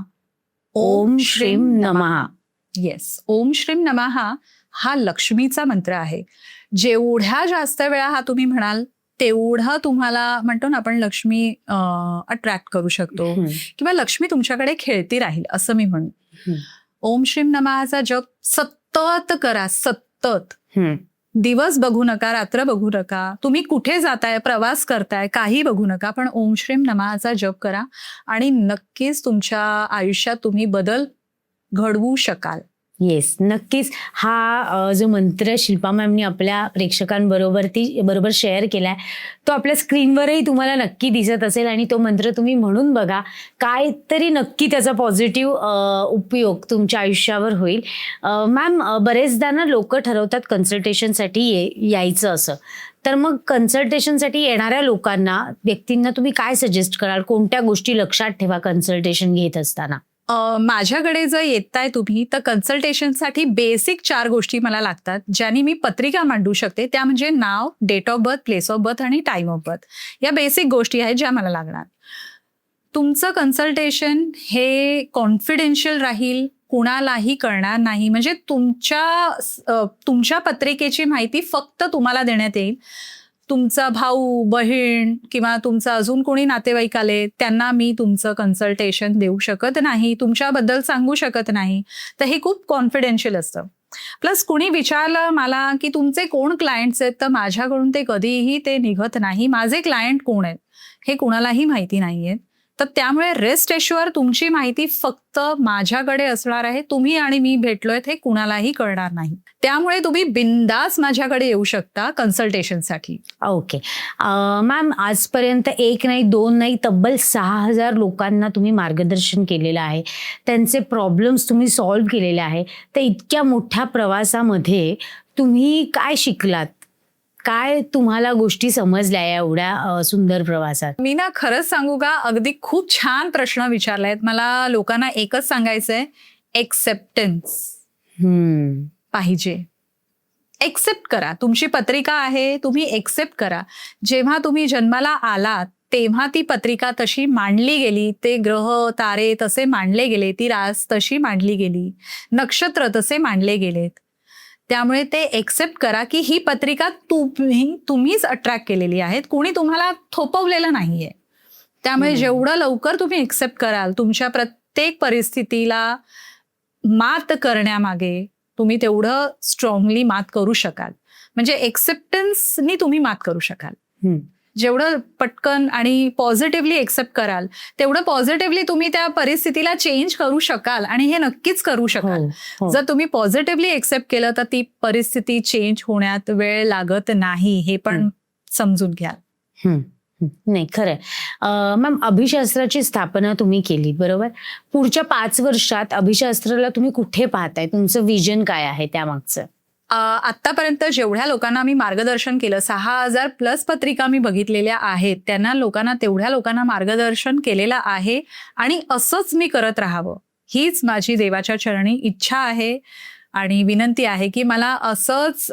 Speaker 2: ओम श्रीम नमः.
Speaker 1: येस, ओम श्रीम नमः हा लक्ष्मीचा मंत्र आहे. जेवढ्या जास्त वेळा हा तुम्ही म्हणाल तेवढं तुम्हाला, म्हणतो ना आपण, लक्ष्मी अट्रॅक्ट करू शकतो किंवा लक्ष्मी तुमच्याकडे खेळती राहील असं मी म्हणू. ओम श्रीम नमःचा जप सतत करा, सतत. दिवस बघू नका, रात्र बघू नका, तुम्ही कुठे जाताय, प्रवास करताय, काही बघू नका, पण ओम श्रीम नमःचा जप करा आणि नक्कीच तुमच्या आयुष्यात तुम्ही बदल घडवू शकाल.
Speaker 2: येस, नक्कीच. हा जो मंत्र शिल्पा मॅमनी आपल्या प्रेक्षकांबरोबर शेअर केलाय तो आपल्या स्क्रीनवरही तुम्हाला नक्की दिसत असेल आणि तो मंत्र तुम्ही म्हणून बघा, काहीतरी नक्की त्याचा पॉझिटिव्ह उपयोग तुमच्या आयुष्यावर होईल. मॅम, बरेचदा ना लोक ठरवतात कन्सल्टेशनसाठी यायचं असं, तर मग कन्सल्टेशनसाठी येणाऱ्या लोकांना, व्यक्तींना तुम्ही काय सजेस्ट कराल? कोणत्या गोष्टी लक्षात ठेवा कन्सल्टेशन घेत असताना?
Speaker 1: माझ्याकडे जर येताय तुम्ही तर कन्सल्टेशनसाठी बेसिक 4 गोष्टी मला लागतात, ज्यांनी मी पत्रिका मांडू शकते. त्या म्हणजे नाव, date of birth, place of birth आणि टाइम ऑफ बर्थ. या बेसिक गोष्टी आहेत ज्या मला लागणार. तुमचं कन्सल्टेशन हे कॉन्फिडेन्शियल राहील, कुणालाही कळणार नाही. म्हणजे तुमच्या पत्रिकेची माहिती फक्त तुम्हाला देण्यात येईल. तुमचा भाऊ, बहीण किंवा तुमचा अजून कोणी नातेवाईक आले त्यांना मी तुमचं कन्सल्टेशन देऊ शकत नाही, तुमच्याबद्दल सांगू शकत नाही. तर हे खूप कॉन्फिडेन्शियल असतं. प्लस कुणी विचारलं मला की तुमचे कोण क्लायंट्स आहेत, तर माझ्याकडून ते कधीही ते निघत नाही. माझे क्लायंट कोण आहेत हे कुणालाही माहिती नाहीये. तर त्यामुळे रेस्ट एश्युअर तुमची माहिती फक्त माझ्याकडे असणार आहे. तुम्ही आणि मी भेटलोय हे कुणालाही कळणार नाही. त्यामुळे तुम्ही बिंदास माझ्याकडे येऊ शकता कन्सल्टेशनसाठी.
Speaker 2: ओके. मॅम, आजपर्यंत 1 नाही 2 नाही तब्बल 6000 लोकांना तुम्ही मार्गदर्शन केलेलं आहे, त्यांचे प्रॉब्लेम्स तुम्ही सॉल्व्ह केलेले आहे. तर इतक्या मोठ्या प्रवासामध्ये तुम्ही काय शिकलात? काय तुम्हाला गोष्टी समजल्या या एवढ्या सुंदर प्रवासात?
Speaker 1: मी ना खरंच सांगू का, अगदी खूप छान प्रश्न विचारलायत. मला लोकांना एकच सांगायचंय, एक्सेप्टन्स पाहिजे. एक्सेप्ट करा. तुमची पत्रिका आहे, तुम्ही एक्सेप्ट करा. जेव्हा तुम्ही जन्माला आलात तेव्हा ती पत्रिका तशी मांडली गेली, ते ग्रह तारे तसे मांडले गेले, ती रास तशी मांडली गेली, नक्षत्र तसे मांडले गेलेत. त्यामुळे ते एक्सेप्ट करा की ही पत्रिका तुम्हीच अट्रॅक्ट केलेली आहे, कोणी तुम्हाला थोपवलेलं नाहीये. त्यामुळे जेवढं लवकर तुम्ही एक्सेप्ट कराल, तुमच्या प्रत्येक परिस्थितीला मात करण्यामागे तुम्ही तेवढं स्ट्रॉंगली मात करू शकाल. म्हणजे एक्सेप्टन्सनी तुम्ही मात करू शकाल. जेवढं पटकन आणि पॉझिटिव्हली एक्सेप्ट कराल तेवढं पॉझिटिव्हली तुम्ही त्या परिस्थितीला चेंज करू शकाल आणि हे नक्कीच करू शकाल. जर तुम्ही पॉझिटिव्हली एक्सेप्ट केलं तर ती परिस्थिती चेंज होण्यात वेळ लागत नाही, हे पण समजून घ्या.
Speaker 2: नाही, खरंय. मॅम, अभिशास्त्राची स्थापना तुम्ही केली, बरोबर? पुढच्या 5 वर्षात अभिशास्त्राला तुम्ही कुठे पाहताय? तुमचं विजन काय आहे त्यामागचं?
Speaker 1: आतापर्यंत जेवढ्या लोकांना मी मार्गदर्शन केलं, 6000 प्लस पत्रिका मी बघितलेल्या आहेत, तेवढ्या लोकांना मार्गदर्शन केलेलं आहे आणि असंच मी करत राहावं हीच माझी देवाच्या चरणी इच्छा आहे. आणि विनंती आहे की मला असंच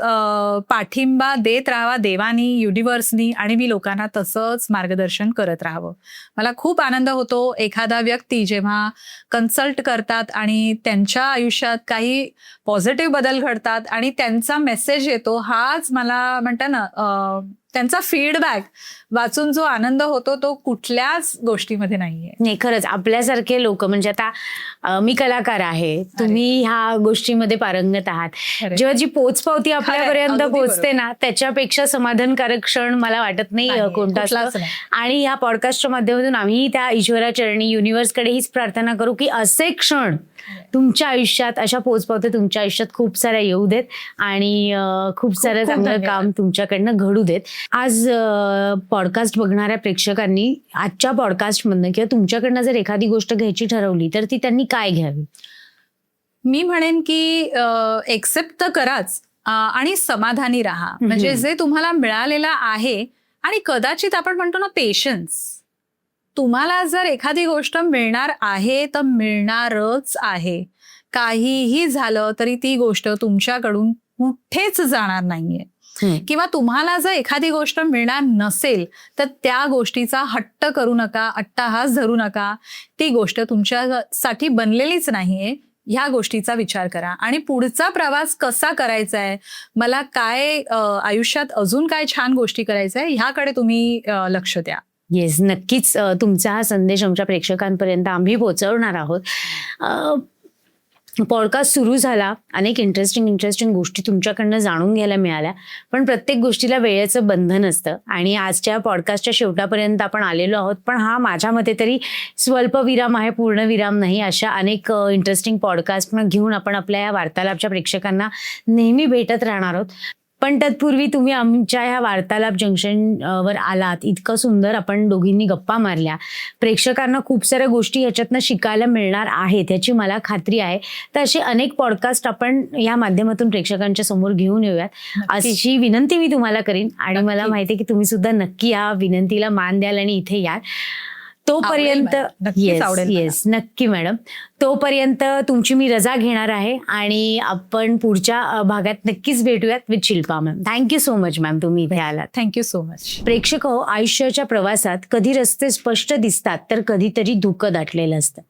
Speaker 1: पाठिंबा देत राहावा देवानी, युनिव्हर्सनी, आणि मी लोकांना तसंच मार्गदर्शन करत राहावं. मला खूप आनंद होतो एखादा व्यक्ती जेव्हा कन्सल्ट करतात आणि त्यांच्या आयुष्यात काही पॉझिटिव्ह बदल घडतात आणि त्यांचा मेसेज येतो. हाच मला म्हणता ना त्यांचा फीडबॅक वाचून जो आनंद होतो तो कुठल्याच गोष्टीमध्ये नाहीये.
Speaker 2: नाही, खरंच आपल्यासारखे लोक, म्हणजे आता मी कलाकार आहे, तुम्ही ह्या गोष्टीमध्ये पारंगत आहात.
Speaker 1: अरे.
Speaker 2: जेव्हा जी पोचपावती आपल्यापर्यंत
Speaker 1: अगदी
Speaker 2: पोहोचते ना, त्याच्यापेक्षा समाधानकारक क्षण मला वाटत नाही
Speaker 1: नाहीये,
Speaker 2: कोणता
Speaker 1: कुठलाच
Speaker 2: असतो.
Speaker 1: नाही.
Speaker 2: आणि या पॉडकास्टच्या माध्यमातून आम्ही त्या ईश्वराचरणी, युनिव्हर्सकडे हीच प्रार्थना करू की असे क्षण तुमच्या आयुष्यात, अशा पोचपावत्या तुमच्या आयुष्यात खूप साऱ्या येऊ देत आणि खूप सारं
Speaker 1: खूप
Speaker 2: चांगलं
Speaker 1: धन्यवाद.
Speaker 2: काम तुमच्याकडनं घडू देत. आज पॉडकास्ट बघणाऱ्या प्रेक्षकांनी आजच्या पॉडकास्टमधनं किंवा तुमच्याकडनं जर एखादी गोष्ट घ्यायची ठरवली तर ती त्यांनी काय घ्यावी?
Speaker 1: मी म्हणेन की एक्सेप्ट तर कराच आणि समाधानी राहा. म्हणजे जे तुम्हाला मिळालेलं आहे, आणि कदाचित आपण म्हणतो ना पेशन्स, तुम्हाला जर एखादी गोष्ट मिळणार आहे तर मिळणारच आहे. काहीही झालं तरी ती गोष्ट तुमच्याकडून कुठेच जाणार नाहीये. किंवा तुम्हाला जर एखादी गोष्ट मिळणार नसेल तर त्या गोष्टीचा हट्ट करू नका, अट्टाहास धरू नका. ती गोष्ट तुमच्यासाठी बनलेलीच नाहीये. ह्या गोष्टीचा विचार करा आणि पुढचा प्रवास कसा करायचा आहे, मला काय आयुष्यात अजून काय छान गोष्टी करायच्या आहे, ह्याकडे तुम्ही लक्ष द्या.
Speaker 2: येस, नक्कीच तुमचा हा संदेश आमच्या प्रेक्षकांपर्यंत आम्ही पोहोचवणार आहोत. पॉडकास्ट सुरू झाला, अनेक इंटरेस्टिंग गोष्टी तुमच्याकडनं जाणून घ्यायला मिळाल्या, पण प्रत्येक गोष्टीला वेळेचं बंधन असतं आणि आजच्या पॉडकास्टच्या शेवटापर्यंत आपण आलेलो आहोत. पण हा माझ्या मते तरी स्वल्पविराम आहे, पूर्णविराम नाही. अशा अनेक इंटरेस्टिंग पॉडकास्ट घेऊन आपण आपल्या या वार्तालापच्या प्रेक्षकांना नेहमी भेटत राहणार आहोत. पण तत्पूर्वी तुम्ही आमच्या ह्या वार्तालाप जंक्शन वर आलात, इतकं सुंदर आपण दोघींनी गप्पा मारल्या, प्रेक्षकांना खूप साऱ्या गोष्टी ह्याच्यातनं शिकायला मिळणार आहेत याची मला खात्री आहे. तर असे अनेक पॉडकास्ट आपण या माध्यमातून प्रेक्षकांच्या समोर घेऊन येऊयात अशी विनंती मी तुम्हाला करीन. आणि मला माहिती आहे की तुम्ही सुद्धा नक्की या विनंतीला मान द्याल आणि इथे याल. तोपर्यंत येस नक्की मॅडम, तोपर्यंत तुमची मी रजा घेणार आहे आणि आपण पुढच्या भागात नक्कीच भेटूयात with Shilpa ma'am. Thank you so much ma'am, तुम्ही इथे आलात.
Speaker 1: Thank you so much.
Speaker 2: प्रेक्षक हो, आयुष्याच्या प्रवासात कधी रस्ते स्पष्ट दिसतात तर कधीतरी धुकं दाटलेलं असतं.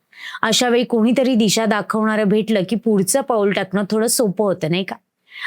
Speaker 2: अशा वेळी कोणीतरी दिशा दाखवणारं भेटलं की पुढचं पाऊल टाकणं थोडं सोपं होतं, नाही का?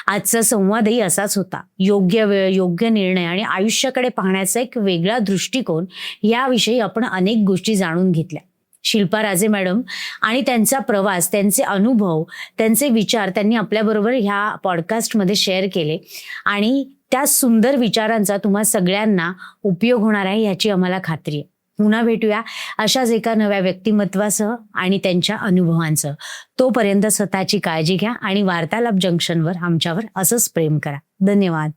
Speaker 2: आजचा संवादही असाच होता. योग्य वेळ, योग्य निर्णय आणि आयुष्याकडे पाहण्याचा एक वेगळा दृष्टिकोन, याविषयी आपण अनेक गोष्टी जाणून घेतल्या. शिल्पा राजे मॅडम आणि त्यांचा प्रवास, त्यांचे अनुभव, त्यांचे विचार त्यांनी आपल्याबरोबर ह्या पॉडकास्टमध्ये शेअर केले आणि त्या सुंदर विचारांचा तुम्हा सगळ्यांना उपयोग होणार आहे याची आम्हाला खात्री आहे. पुन्हा भेटूया अशाच एका नव्या व्यक्तिमत्वासह आणि त्यांच्या अनुभवांसह. तोपर्यंत स्वतःची काळजी घ्या आणि वार्तालाप जंक्शनवर आमच्यावर असंच प्रेम करा. धन्यवाद.